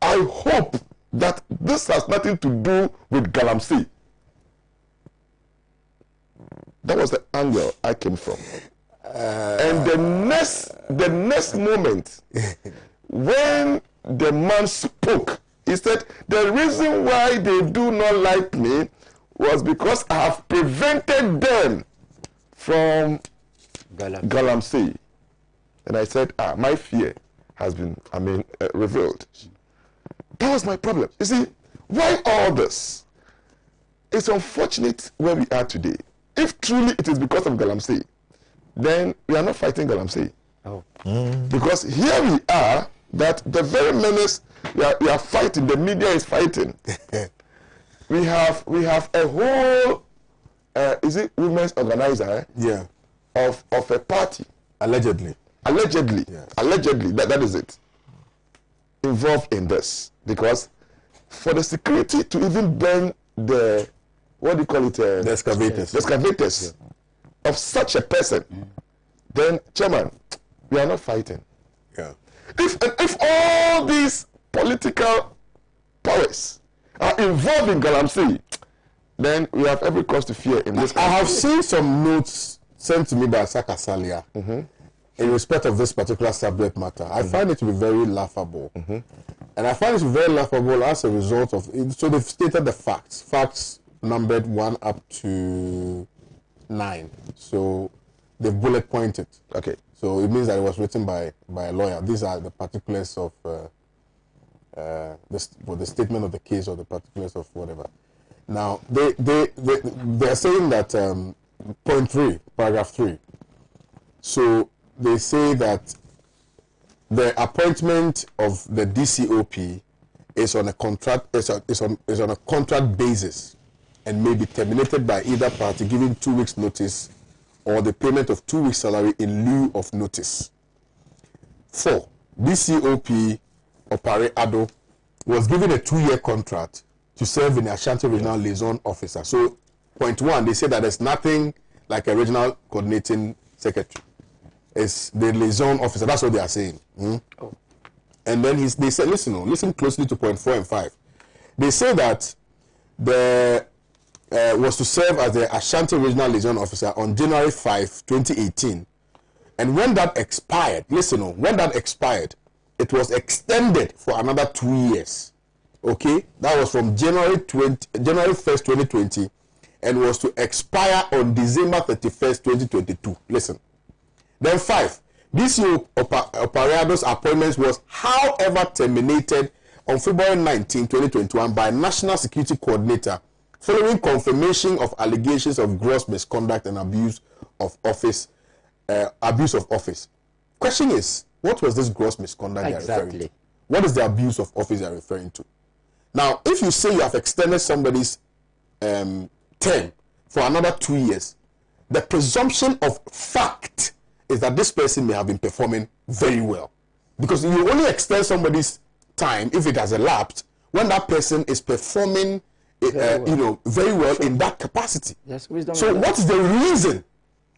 I hope that this has nothing to do with Galamsey. That was the angle I came from. And the next moment, when the man spoke, he said, the reason why they do not like me was because I have prevented them from Galamsey. And I said, my fear has been, revealed. That was my problem. You see, why all this? It's unfortunate where we are today. If truly it is because of Galamsey, then we are not fighting Galamsey. Because here we are, that the very menace we are fighting, the media is fighting. we have a whole, is it women's organizer? Yeah. Of a party. Allegedly. Yes. Allegedly, that is it. Involved in this. Because for the security to even burn the, what do you call it? The excavators. The excavators of such a person, then, Chairman, we are not fighting. Yeah. If all these political powers are involved in Galamsey, then we have every cause to fear in this country. I have seen some notes sent to me by Saka Salia in respect of this particular subject matter. I find it to be very laughable. And I find it to be very laughable as a result of it. So they've stated the facts numbered 1 up to 9. So they've bullet pointed. Okay. So it means that it was written by a lawyer. These are the particulars of the statement of the case or the particulars of whatever. Now they're saying that point 3, paragraph 3. So they say that the appointment of the DCOP is on a contract is on a contract basis and may be terminated by either party giving 2 weeks notice or the payment of 2 weeks salary in lieu of notice. 4. DCOP Opare Ado was given a 2-year contract to serve in the Ashanti Regional Liaison Officer. So, point 1, they say that there's nothing like a regional coordinating secretary. It's the liaison officer. That's what they are saying. Oh. And then they said, listen closely to point 4 and 5. They say that the was to serve as the Ashanti Regional Liaison Officer on January 5, 2018. And when that expired, when that expired, it was extended for another 2 years. Okay? That was from January 1st, 2020, and was to expire on December 31st, 2022. Listen. Then 5. DCO Opariado's appointment was, however, terminated on February 19, 2021 by National Security Coordinator following confirmation of allegations of gross misconduct and abuse of office. Question is, what was this gross misconduct you're referring to? What is the abuse of office you're referring to? Now, if you say you have extended somebody's term for another 2 years, the presumption of fact is that this person may have been performing very well. Because you only extend somebody's time if it has elapsed when that person is performing very well in that capacity. Yes, so what is the reason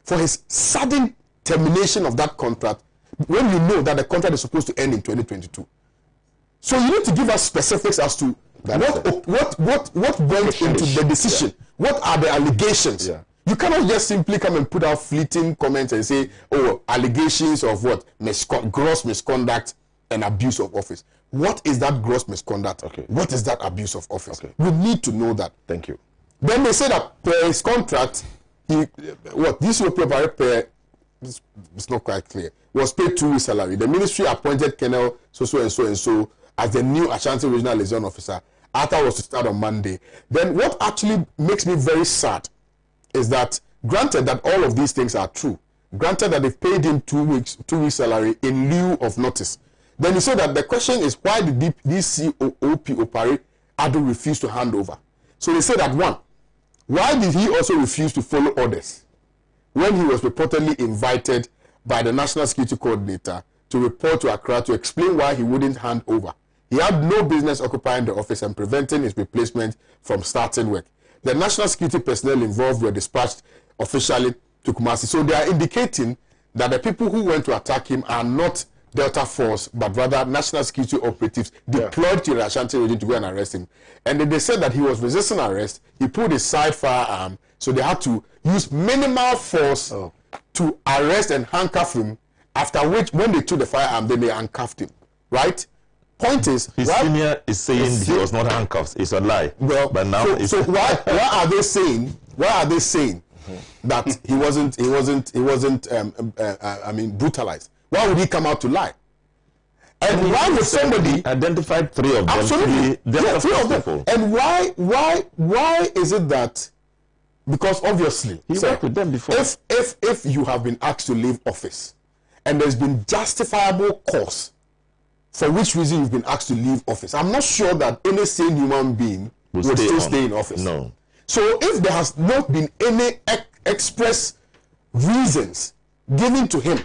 for his sudden termination of that contract when you know that the contract is supposed to end in 2022? So you need to give us specifics as to what went into the decision. Yeah. What are the allegations? Yeah. You cannot just simply come and put out fleeting comments and say, oh, allegations of what? Gross misconduct and abuse of office. What is that gross misconduct? Okay. What is that abuse of office? Okay. We need to know that. Thank you. Then they say that per his contract, this it's not quite clear, was paid 2 weeks salary. The ministry appointed Colonel so and so as the new Ashanti Regional Liaison Officer. After was to start on Monday. Then what actually makes me very sad is that, granted that all of these things are true, granted that they've paid him 2 weeks salary in lieu of notice, then you say that the question is, why did DCOP Opare Ado refuse to hand over? So they say that, 1, why did he also refuse to follow orders when he was reportedly invited by the National Security Coordinator to report to Accra to explain why he wouldn't hand over? He had no business occupying the office and preventing his replacement from starting work. The national security personnel involved were dispatched officially to Kumasi. So they are indicating that the people who went to attack him are not Delta Force, but rather national security operatives deployed to the Ashanti region to go and arrest him. And then they said that he was resisting arrest. He pulled his side firearm, so they had to use minimal force to arrest and handcuff him, after which, when they took the firearm, then they handcuffed him. Right? Point is, his senior is saying he was not handcuffed. It's a lie. Well, but now so why are they saying? Why are they saying that he wasn't brutalized? Why would he come out to lie? And why would somebody identified 3 of them? Absolutely, 3 of them. And why is it that? Because obviously, he worked with them before. If you have been asked to leave office, and there's been justifiable cause for which reason you've been asked to leave office, I'm not sure that any sane human being would still stay in office. No. So if there has not been any express reasons given to him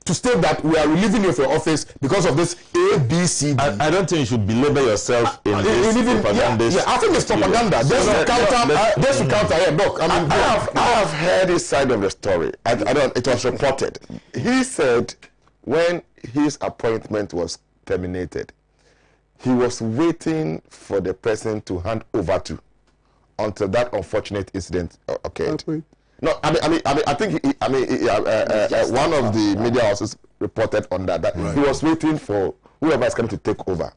to state that we are relieving you of your office because of this A, B, C, D. I don't think you should belabor yourself in this propaganda. Yeah, I think it's propaganda. There's to counter here. Look, I have heard his side of the story. It was reported. He said when his appointment was terminated, he was waiting for the person to hand over to until that unfortunate incident occurred. No, I think one of the media houses reported on that he was waiting for whoever is coming to take over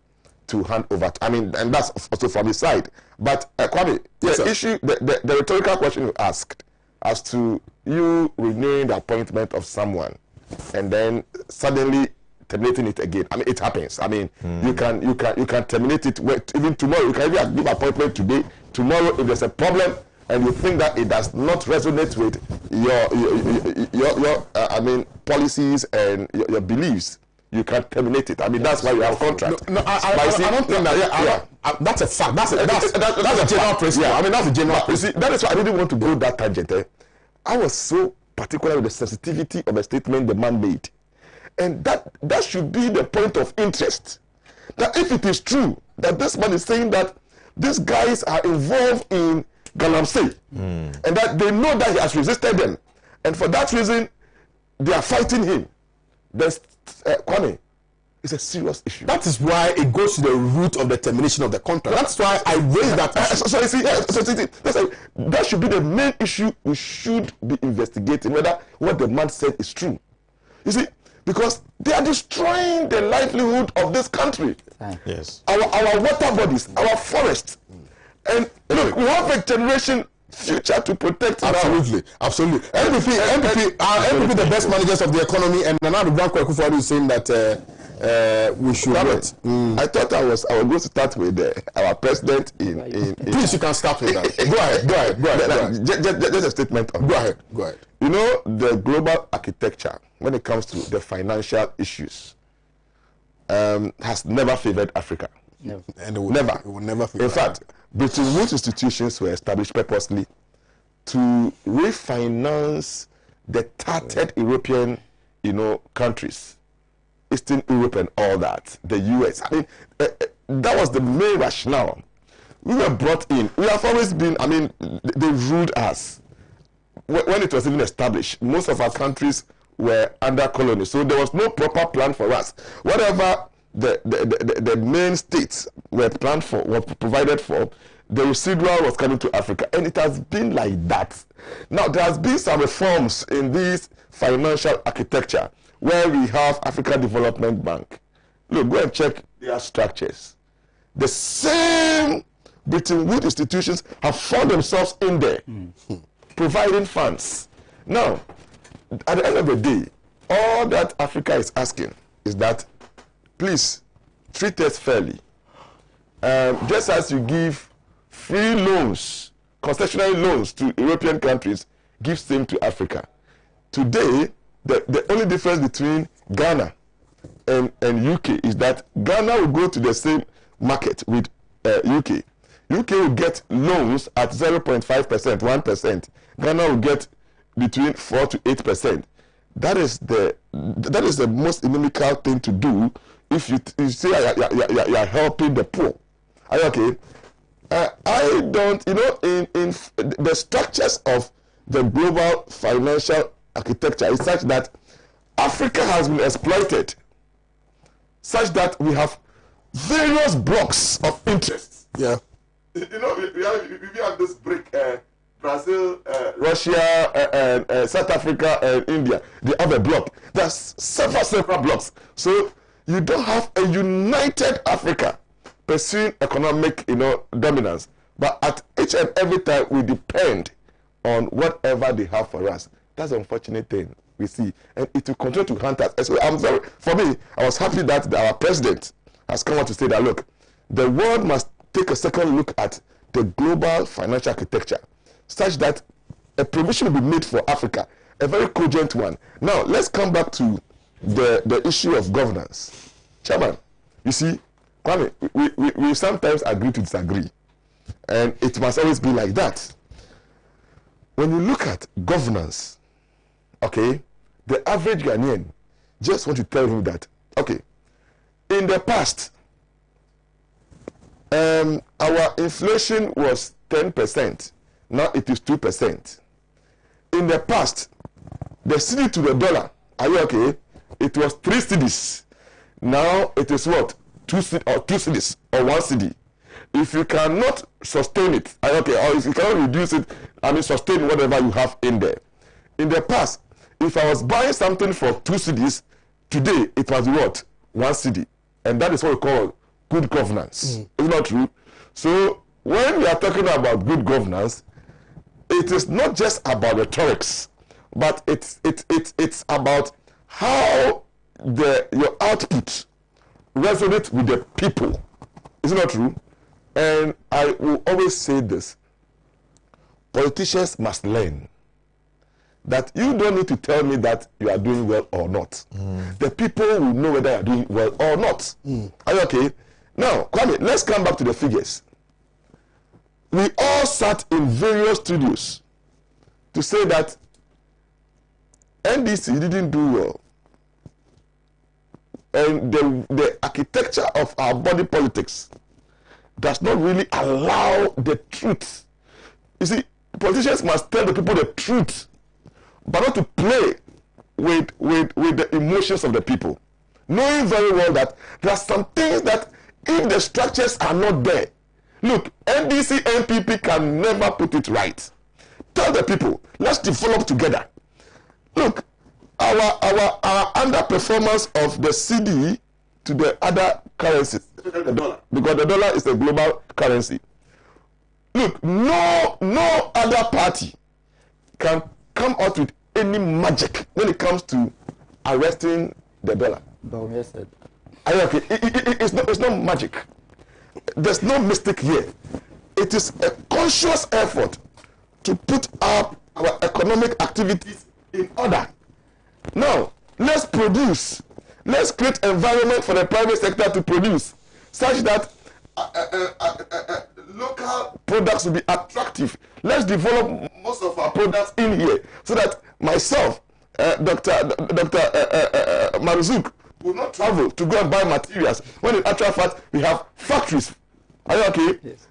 to hand over. And that's also from his side. But Kwame, the rhetorical question you asked as to you renewing the appointment of someone and then suddenly terminating it again. I mean, it happens. I mean, you can terminate it even tomorrow. You can even give appointment today. Tomorrow, if there's a problem and you think that it does not resonate with your policies and your beliefs, you can terminate it. I mean, that's why you have a contract. No, I don't think that. That's a fact. That's a general principle. Yeah. I mean, that's a general principle. You see, that is why I didn't want to go that tangent. I was so particular with the sensitivity of a statement the man made. And that should be the point of interest. That if it is true that this man is saying that these guys are involved in Galamsey, and that they know that he has resisted them, and for that reason, they are fighting him, then Kwame, it's a serious issue. That is why it goes to the root of the termination of the contract. That's why I raised that issue. So you see, that should be the main issue we should be investigating, whether what the man said is true. You see, because they are destroying the livelihood of this country. Yes. Our water bodies, our forests. And look, we have a generation future to protect. Absolutely. NPP, the best managers of the economy, and now the Black Kwame is saying that we should wait. I thought I was going to start with our president in Please, you can start with that. Go ahead. Just a statement on Go ahead. You know, the global architecture, when it comes to the financial issues, has never favored Africa. No. And it will never favor In fact, Bretton Woods institutions were established purposely to refinance the tattered European, countries, Eastern Europe and all that, the US. I mean, that was the main rationale. We were brought in. We have always been, they ruled us. When it was even established, most of our countries were under colony, so there was no proper plan for us. Whatever the main states were planned for, were provided for, the residual was coming to Africa, and it has been like that. Now, there has been some reforms in this financial architecture where we have African Development Bank. Look, go and check their structures. The same Bretton Woods institutions have found themselves in there, providing funds. Now, at the end of the day, all that Africa is asking is that, please, treat us fairly. Just as you give free loans, concessionary loans to European countries, give same to Africa. Today, the only difference between Ghana and UK is that Ghana will go to the same market with UK. UK will get loans at 0.5%, 1%. Ghana will get between 4 to 8%. That is the most inimical thing to do if you say you are helping the poor. Are you okay? I don't, in the structures of the global financial architecture is such that Africa has been exploited, such that we have various blocks of interest. Yeah. We have this brick, Brazil, Russia, South Africa, and India. They have a block. There's several blocks. So you don't have a united Africa pursuing economic, dominance. But at each and every time, we depend on whatever they have for us. That's the unfortunate thing we see, and it will continue to hunt us. So for me, I was happy that our president has come out to say that, look, the world must take a second look at the global financial architecture, such that a provision will be made for Africa, a very cogent one. Now, let's come back to the issue of governance. Chairman, you see, Kwame, we sometimes agree to disagree, and it must always be like that. When you look at governance, okay, the average Ghanaian just want to tell him that, okay, in the past, our inflation was 10%. Now it is 2%. In the past, the cedi to the dollar, are you okay? It was 3 cedis. Now it is what? 2 cedis or 1 cedi. If you cannot sustain it, are you okay? Or if you cannot reduce it, sustain whatever you have in there. In the past, if I was buying something for 2 cedis, today it was what? 1 cedi. And that is what we call good governance. Is it not true? So when we are talking about good governance, it is not just about rhetorics, but it's about how your output resonates with the people. Is it not true? And I will always say this: politicians must learn that you don't need to tell me that you are doing well or not. The people will know whether you are doing well or not. Are you okay? Now, Kwame, let's come back to the figures. We all sat in various studios to say that NDC didn't do well. And the architecture of our body politics does not really allow the truth. You see, politicians must tell the people the truth, but not to play with the emotions of the people, knowing very well that there are some things that if the structures are not there, look, NDC NPP can never put it right. Tell the people, let's develop together. Look, our underperformance of the CD to the other currencies, the dollar, because the dollar is a global currency. Look, no other party can come out with any magic when it comes to arresting the dollar. Kwame said. Okay, it's not magic. There's no mistake here. It is a conscious effort to put up our economic activities in order. Now, let's produce. Let's create environment for the private sector to produce, such that local products will be attractive. Let's develop most of our products in here, so that myself, Dr. Marzouk, will not travel to go and buy materials, when in actual fact we have factories. Are you okay? Yes.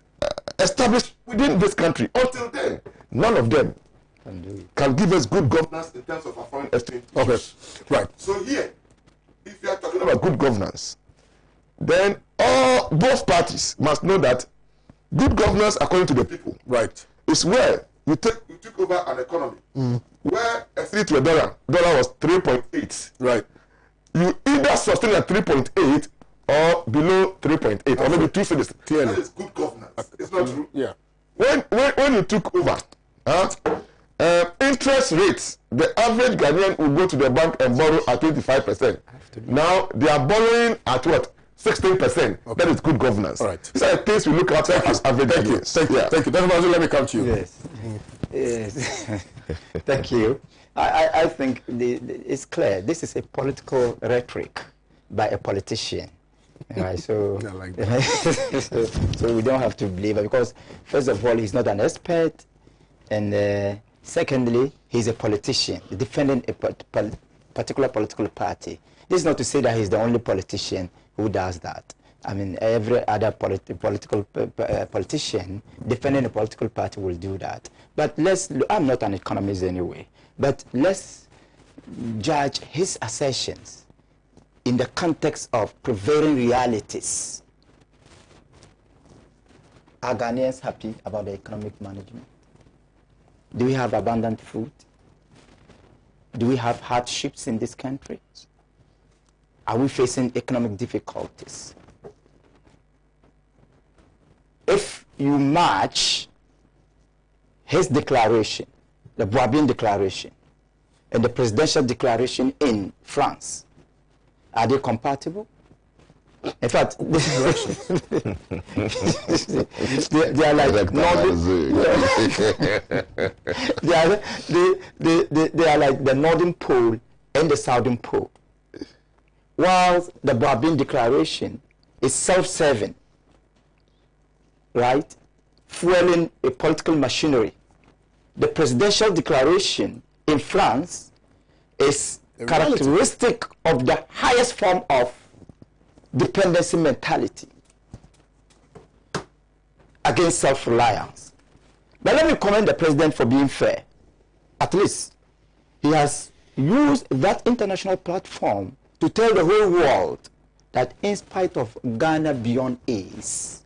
Established within this country. Until then, none of them can give us good governance in terms of our foreign exchange. Okay, right. So here, if you are talking about good governance, then both parties must know that good governance, according to the people, Right. is where you took over an economy where a $3 to $1 was 3.8. Right. You either sustain at 3.8 or below 3.8, or maybe 2 cities. Clearly. That is good governance. It's not true. Yeah. When you took over, interest rates, the average Ghanaian will go to the bank and borrow at 25%. Now they are borrowing at what? 16%. Okay. That is good governance. All right. These are the things we look at as average Ghanaians. Thank you. Dr. Mazu, let me come to you. Yes. Thank you. I think it's clear. This is a political rhetoric by a politician. Right, so, I like that. so we don't have to believe it, because first of all, he's not an expert, and secondly, he's a politician defending a particular political party. This is not to say that he's the only politician who does that. I mean, every other politician defending a political party will do that. But I'm not an economist anyway, but let's judge his assertions in the context of prevailing realities. Are Ghanaians happy about the economic management? Do we have abundant food? Do we have hardships in this country? Are we facing economic difficulties? If you match his declaration, the Boabin Declaration, and the presidential declaration in France, are they compatible? In fact, they are like northern, they are like the northern pole and the southern pole. While the Boabin Declaration is self-serving, right, fueling a political machinery. The presidential declaration in France is characteristic of the highest form of dependency mentality against self-reliance. But let me commend the president for being fair. At least he has used that international platform to tell the whole world that in spite of Ghana beyond ace,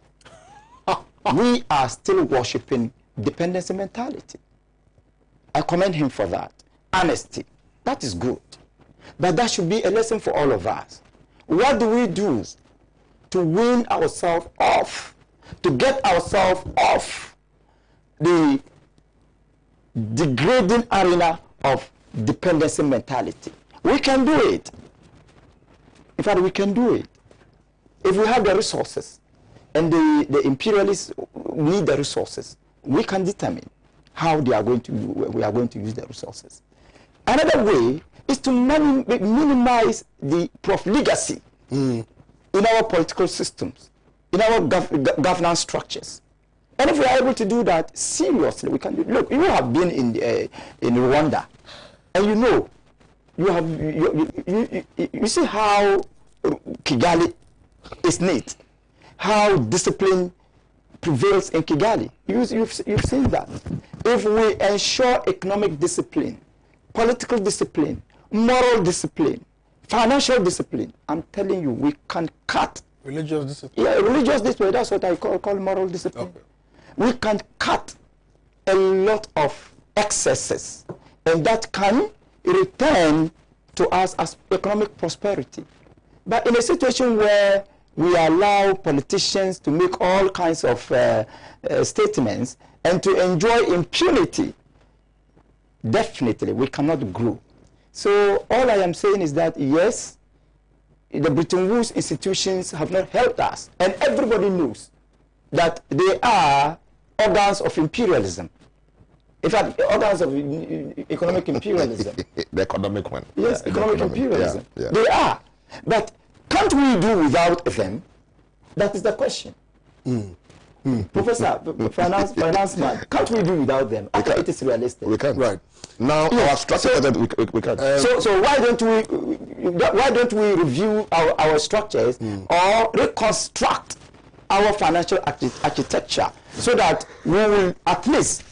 we are still worshipping dependency mentality. I commend him for that. Honesty, that is good. But that should be a lesson for all of us. What do we do to wean ourselves off, to get ourselves off the degrading arena of dependency mentality. We can do it. In fact, we can do it. If we have the resources, and the imperialists need the resources, we can determine how we are going to use the resources. Another way is to minimize the profligacy in our political systems, in our governance structures. And if we are able to do that seriously, we can do it. Look, you have been in Rwanda, and you know, you see how Kigali is neat, how discipline prevails in Kigali. You've seen that. If we ensure economic discipline, political discipline, moral discipline, financial discipline, I'm telling you, we can cut. Religious discipline? Yeah, religious discipline, that's what I call moral discipline. Okay. We can cut a lot of excesses, and that can return to us as economic prosperity. But in a situation where we allow politicians to make all kinds of statements and to enjoy impunity, definitely we cannot grow. So all I am saying is that, yes, the Bretton Woods institutions have not helped us, and everybody knows that they are organs of imperialism. In fact, organs of economic imperialism. The economic one. Yes, yeah, economic imperialism. Yeah, yeah. They are. But can't we do without them? That is the question. Professor, finance man, can't we do without them? I think it is realistic. We can. Right. Now, our structure, we can. So why don't we review our structures or reconstruct our financial architecture so that we will at least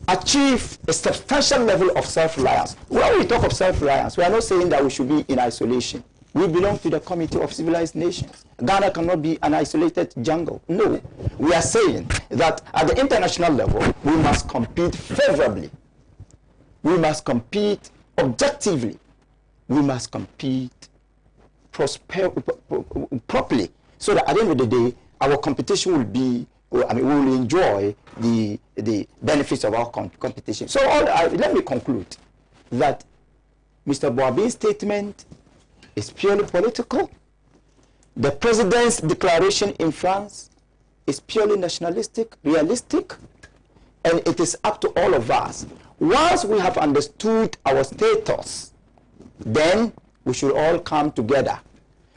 achieve a substantial level of self-reliance. When we talk of self-reliance, we are not saying that we should be in isolation. We belong to the community of civilized nations. Ghana cannot be an isolated jungle. No. We are saying that at the international level, we must compete favorably. We must compete objectively. We must compete properly, so that at the end of the day, our competition will be, we will enjoy the benefits of our competition. So let me conclude that Mr. Boabi's statement is purely political. The president's declaration in France is purely nationalistic, realistic, and it is up to all of us. Once we have understood our status, then we should all come together,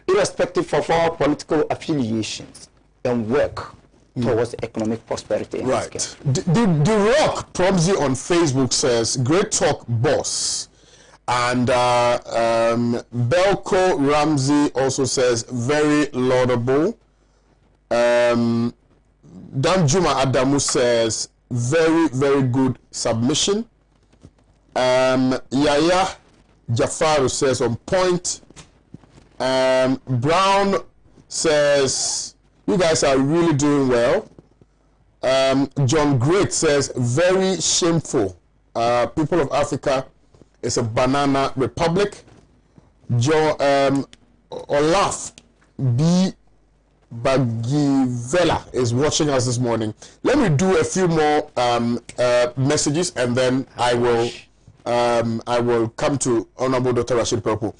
irrespective of our political affiliations, and work towards economic prosperity. Right. The Rock Promsy on Facebook says, "Great talk, boss." And Belko Ramsey also says, "Very laudable." Danjuma Adamu says, "Very, very good submission." Yaya Jafaru says, "On point." Brown says, "You guys are really doing well." John Great says, "Very shameful. People of Africa is a banana republic." Olaf B. Bagivela is watching us this morning. Let me do a few more messages, and then I will come to Honorable Dr. Rashid Purple.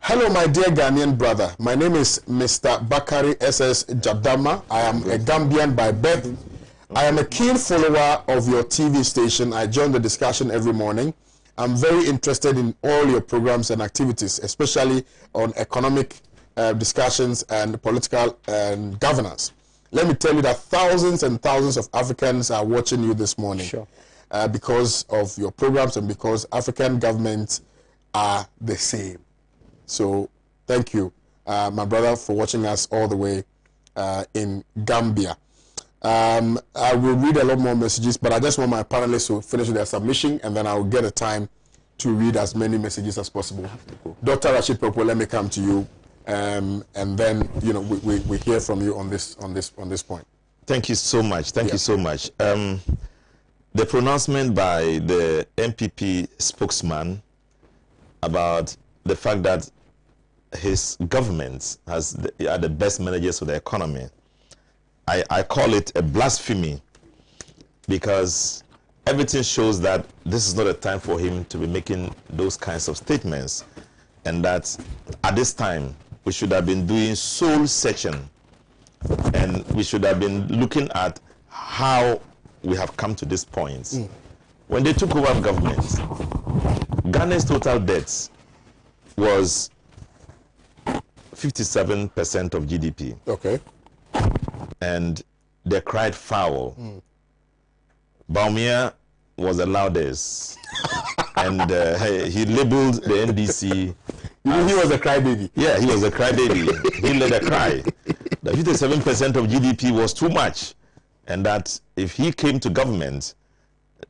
"Hello, my dear Ghanaian brother. My name is Mr. Bakari S.S. Jadama. I am a Gambian by birth. I am a keen follower of your TV station. I join the discussion every morning. I'm very interested in all your programs and activities, especially on economic discussions and political governance. Let me tell you that thousands and thousands of Africans are watching you this morning. Sure. Because of your programs and because African governments are the same. So thank you, my brother, for watching us all the way in Gambia. I will read a lot more messages, but I just want my panelists to finish their submission, and then I will get a time to read as many messages as possible. Dr. Rashid Purple, let me come to you, and then we hear from you on this point. Thank you so much. Thank you so much. The pronouncement by the MPP spokesman about the fact that his government are the best managers of the economy, I call it a blasphemy, because everything shows that this is not a time for him to be making those kinds of statements, and that at this time we should have been doing soul searching, and we should have been looking at how we have come to this point. When they took over government, Ghana's total debts was 57% of GDP. Okay. And they cried foul. Baumia was the loudest. And he labeled the NDC. You mean he was a crybaby? Yeah, he was a crybaby. He led a cry. The 57% of GDP was too much. And that if he came to government,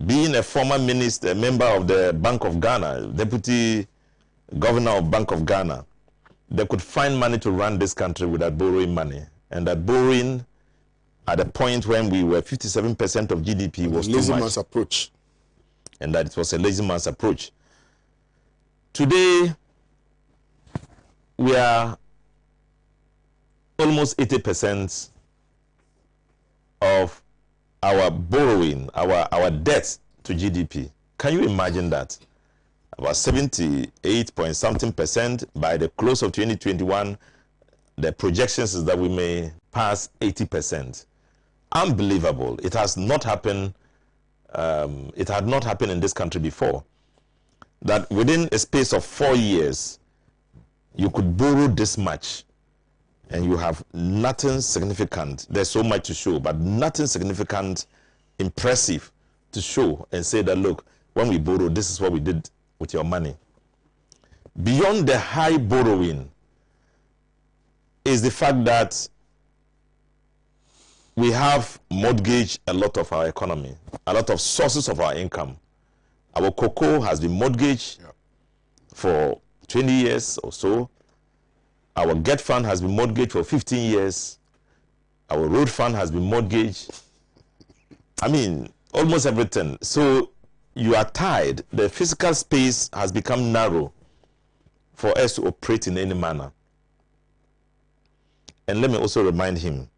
being a former minister, a member of the Bank of Ghana, deputy governor of Bank of Ghana, they could find money to run this country without borrowing money. And that borrowing at a point when we were 57% of GDP was too much. Lazy man's approach. And that it was a lazy man's approach. Today, we are almost 80% of our borrowing, our debt to GDP. Can you imagine that? About 78 point something percent by the close of 2021. The projections is that we may pass 80%. Unbelievable. It has not happened. It had not happened in this country before. That within a space of 4 years, you could borrow this much and you have nothing significant. There's so much to show, but nothing significant, impressive to show and say that, look, when we borrowed, this is what we did with your money. Beyond the high borrowing is the fact that we have mortgaged a lot of our economy, a lot of sources of our income. Our cocoa has been mortgaged for 20 years or so. Our GET fund has been mortgaged for 15 years. Our road fund has been mortgaged. I mean, almost everything. So you are tied. The physical space has become narrow for us to operate in any manner. And let me also remind him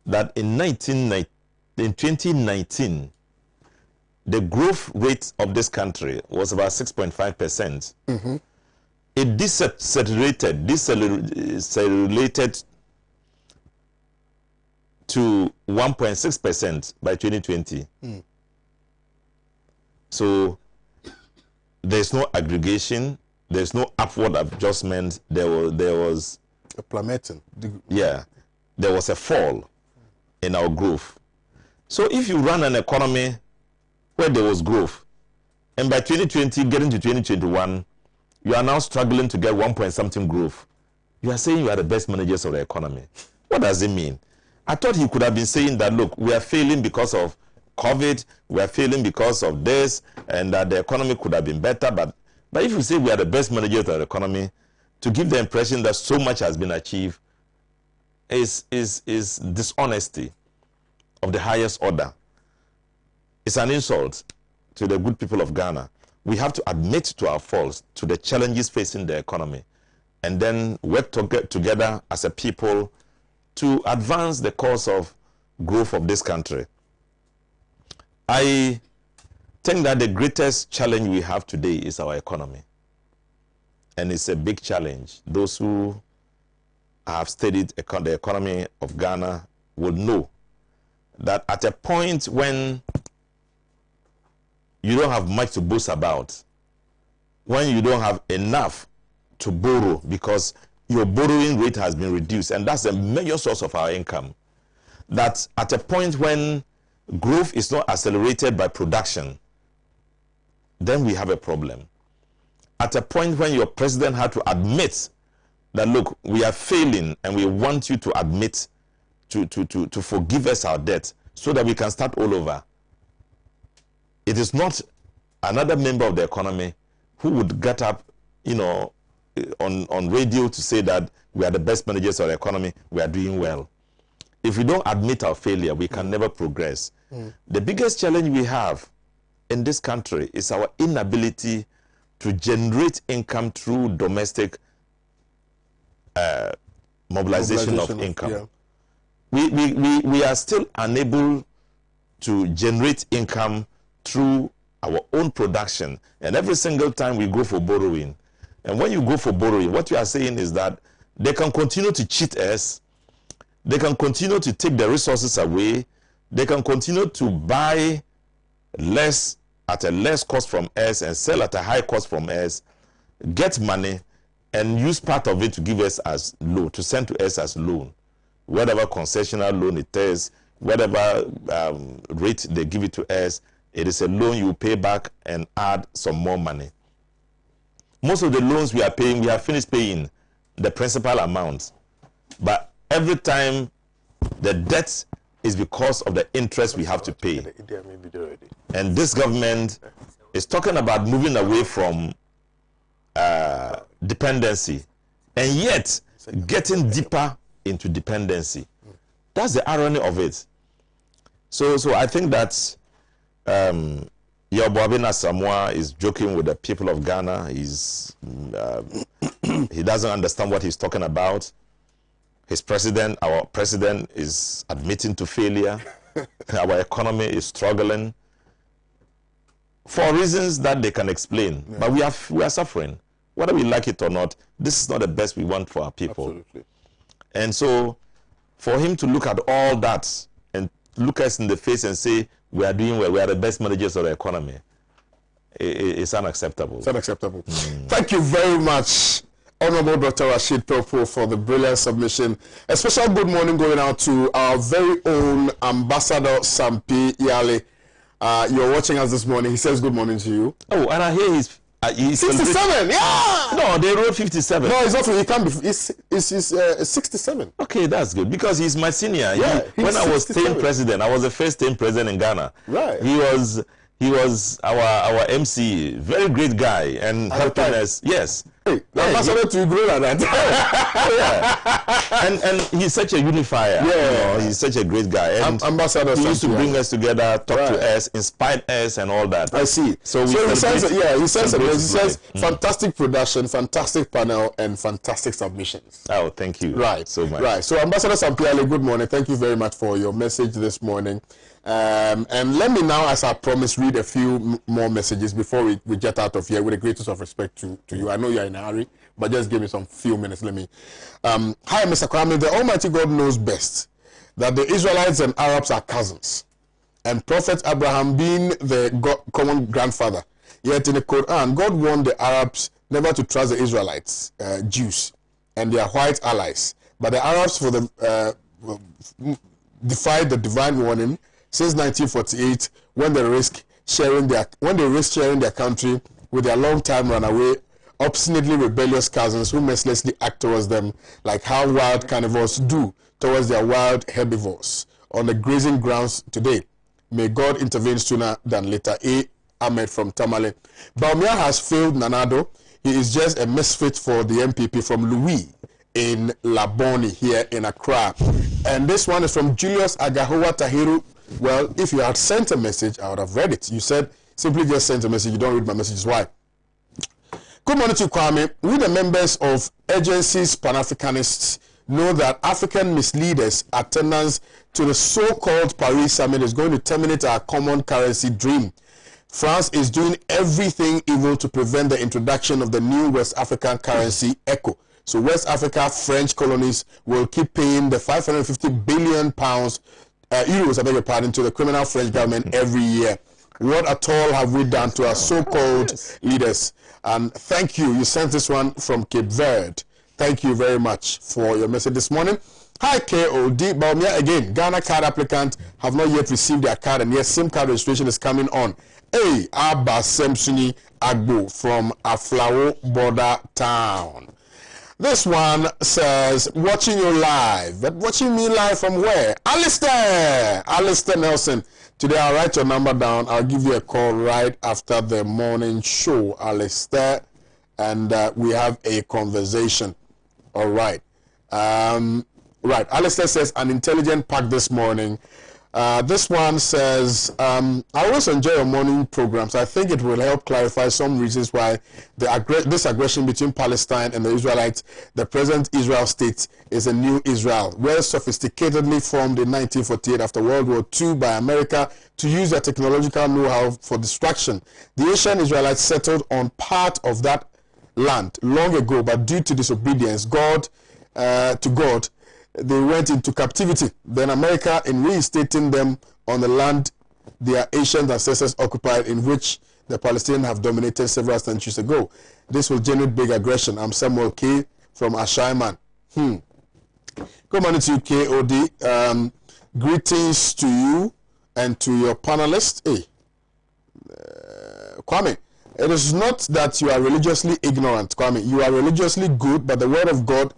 that in 2019, the growth rate of this country was about 6.5%. It decelerated to 1.6% by 2020. So there's no aggregation, there's no upward adjustment. There was a plummeting. Yeah, there was a fall in our growth. So if you run an economy where there was growth, and by 2020 getting to 2021, you are now struggling to get 1 point something growth, you are saying you are the best managers of the economy. What does it mean? I thought he could have been saying that, look, we are failing because of COVID, we are failing because of this, and that the economy could have been better. But if you say we are the best managers of the economy, to give the impression that so much has been achieved is dishonesty of the highest order. It's an insult to the good people of Ghana. We have to admit to our faults, to the challenges facing the economy, and then work together as a people to advance the cause of growth of this country. I think that the greatest challenge we have today is our economy. And it's a big challenge. Those who have studied the economy of Ghana will know that at a point when you don't have much to boast about, when you don't have enough to borrow because your borrowing rate has been reduced, and that's a major source of our income, that at a point when growth is not accelerated by production, then we have a problem. At a point when your president had to admit that, look, we are failing and we want you to admit to forgive us our debt so that we can start all over. It is not another member of the economy who would get up, on radio to say that we are the best managers of the economy, we are doing well. If we don't admit our failure, we can never progress. The biggest challenge we have in this country is our inability to generate income through domestic mobilization of income. We are still unable to generate income through our own production. And every single time we go for borrowing, and when you go for borrowing, what you are saying is that they can continue to cheat us, they can continue to take the resources away, they can continue to buy less at a less cost from us and sell at a high cost from us, get money, and use part of it to give us as loan, to send to us as loan. Whatever concessional loan it is, whatever rate they give it to us, it is a loan you pay back and add some more money. Most of the loans we are paying, we have finished paying the principal amount. But every time the debt is because of the interest we have to pay. And this government is talking about moving away from dependency and yet getting deeper into dependency. That's the irony of it. So I think that Yobobina Samoa is joking with the people of Ghana. He's he doesn't understand what he's talking about. His president, our president, is admitting to failure. Our economy is struggling for reasons that they can explain. Yeah. But we are suffering. Whether we like it or not, this is not the best we want for our people. Absolutely. And so for him to look at all that and look us in the face and say, we are doing well, we are the best managers of the economy, it's unacceptable. It's unacceptable. Thank you very much, Honorable Dr. Rashid Topo, for the brilliant submission. A special good morning going out to our very own Ambassador Sampi Yale. You're watching us this morning. He says good morning to you. Oh, and I hear he's 67, yeah! No, they wrote 57. No, it's not. He can't be. It's 67. Okay, that's good because he's my senior. Yeah, when I was staying president, I was the first staying president in Ghana. Right. He was our MC, very great guy, and helping us. Yes. Hey, Ambassador to grow like that. Yeah. And he's such a unifier. Yeah. You know, he's such a great guy. And Ambassador he used to bring us together, talk to us, inspire us, and all that. I see. So he says, fantastic production, fantastic panel, and fantastic submissions. Oh, thank you. Right. So much. Right. So Ambassador Sampiale, good morning. Thank you very much for your message this morning. And let me now, as I promised, read a few more messages before we get out of here with the greatest of respect to you. I know you're in a hurry, but just give me some few minutes. Let me. Hi, Mr. Kwame. The Almighty God knows best that the Israelites and Arabs are cousins, and Prophet Abraham being the common grandfather. Yet in the Quran, God warned the Arabs never to trust the Israelites, Jews, and their white allies. But the Arabs defied the divine warning since 1948, when they risked sharing their country with their long-time runaway, obstinately rebellious cousins who mercilessly act towards them like how wild carnivores do towards their wild herbivores on the grazing grounds today. May God intervene sooner than later. A. Ahmed from Tamale. Baumia has failed Nanado. He is just a misfit for the MPP from Louis in Laboni here in Accra. And this one is from Julius Agahowa Tahiru. Well, if you had sent a message, I would have read it. You said, simply just send a message. You don't read my messages. Why? Good morning to Kwame. We, the members of Agencies Pan-Africanists, know that African misleaders' attendance to the so-called Paris Summit is going to terminate our common currency dream. France is doing everything evil to prevent the introduction of the new West African currency, ECO. So West Africa French colonies will keep paying the 550 billion pounds euros, I beg your pardon, to the criminal French government every year. What at all have we done to our so-called leaders? And thank you. You sent this one from Cape Verde. Thank you very much for your message this morning. Hi, KOD. Baumia again. Ghana card applicant have not yet received their card, and yes, SIM card registration is coming on. Hey, Abba Semsuni Agbo from Aflao Border Town. This one says, watching you live. But watching me live from where? Alistair Nelson. Today I'll write your number down. I'll give you a call right after the morning show, Alistair. And we have a conversation. All right. Right. Alistair says, an intelligent pack this morning. This one says, I always enjoy your morning programs. I think it will help clarify some reasons why this aggression between Palestine and the Israelites, the present Israel state, is a new Israel, well sophisticatedly formed in 1948 after World War II by America to use their technological know-how for destruction. The ancient Israelites settled on part of that land long ago, but due to disobedience to God, they went into captivity. Then America, in reinstating them on the land their ancient ancestors occupied, in which the Palestinians have dominated several centuries ago. This will generate big aggression. I'm Samuel K. from Ashaiman. Good morning to you, KOD. Greetings to you and to your panelists. Hey, Kwame, it is not that you are religiously ignorant, Kwame. You are religiously good, but the word of God,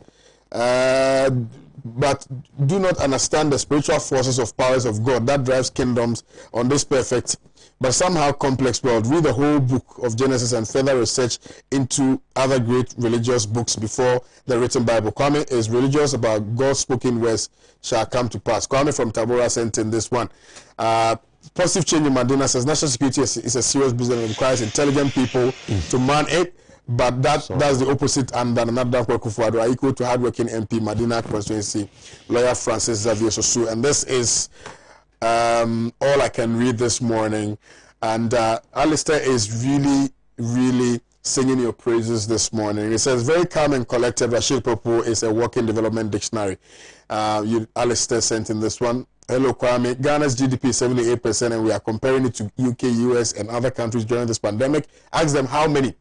but do not understand the spiritual forces of powers of God that drives kingdoms on this perfect but somehow complex world. Read the whole book of Genesis and further research into other great religious books before the written Bible. Kwame is religious about God's spoken words shall come to pass. Kwame from Tabora sent in this one. Positive change in Madina says national security is a serious business and requires intelligent people to man it. But that's the opposite, and another Kwakufuado are equal to hardworking MP Madina constituency lawyer Francis Xavier Sosu. And this is all I can read this morning. And Alistair is really, really singing your praises this morning. It says, very calm and collected. Rashid Popo is a working development dictionary. Alistair sent in this one. Hello, Kwame. Ghana's GDP is 78%, and we are comparing it to UK, US, and other countries during this pandemic. Ask them how many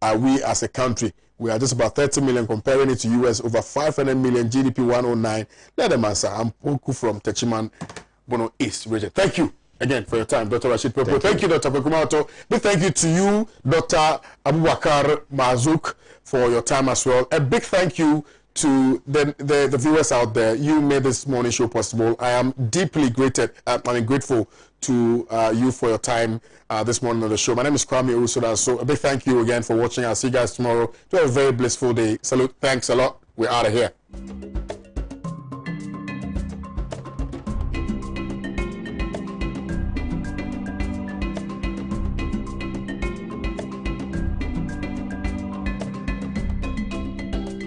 are we as a country. We are just about 30 million, comparing it to US, over 500 million, GDP 109. Let them answer. I'm Poku from Techiman, Bono East region. Thank you again for your time, Dr. Rashid Popo. Thank you, Dr. Kwekumato. Big thank you to you, Dr. Abubakar Mazouk, for your time as well. A big thank you to the viewers out there. You made this morning show possible. I am deeply grateful to you for your time this morning on the show. My name is Kwame Owusu. So a big thank you again for watching. I'll see you guys tomorrow. Do have a very blissful day. Salute. Thanks a lot. We're out of here.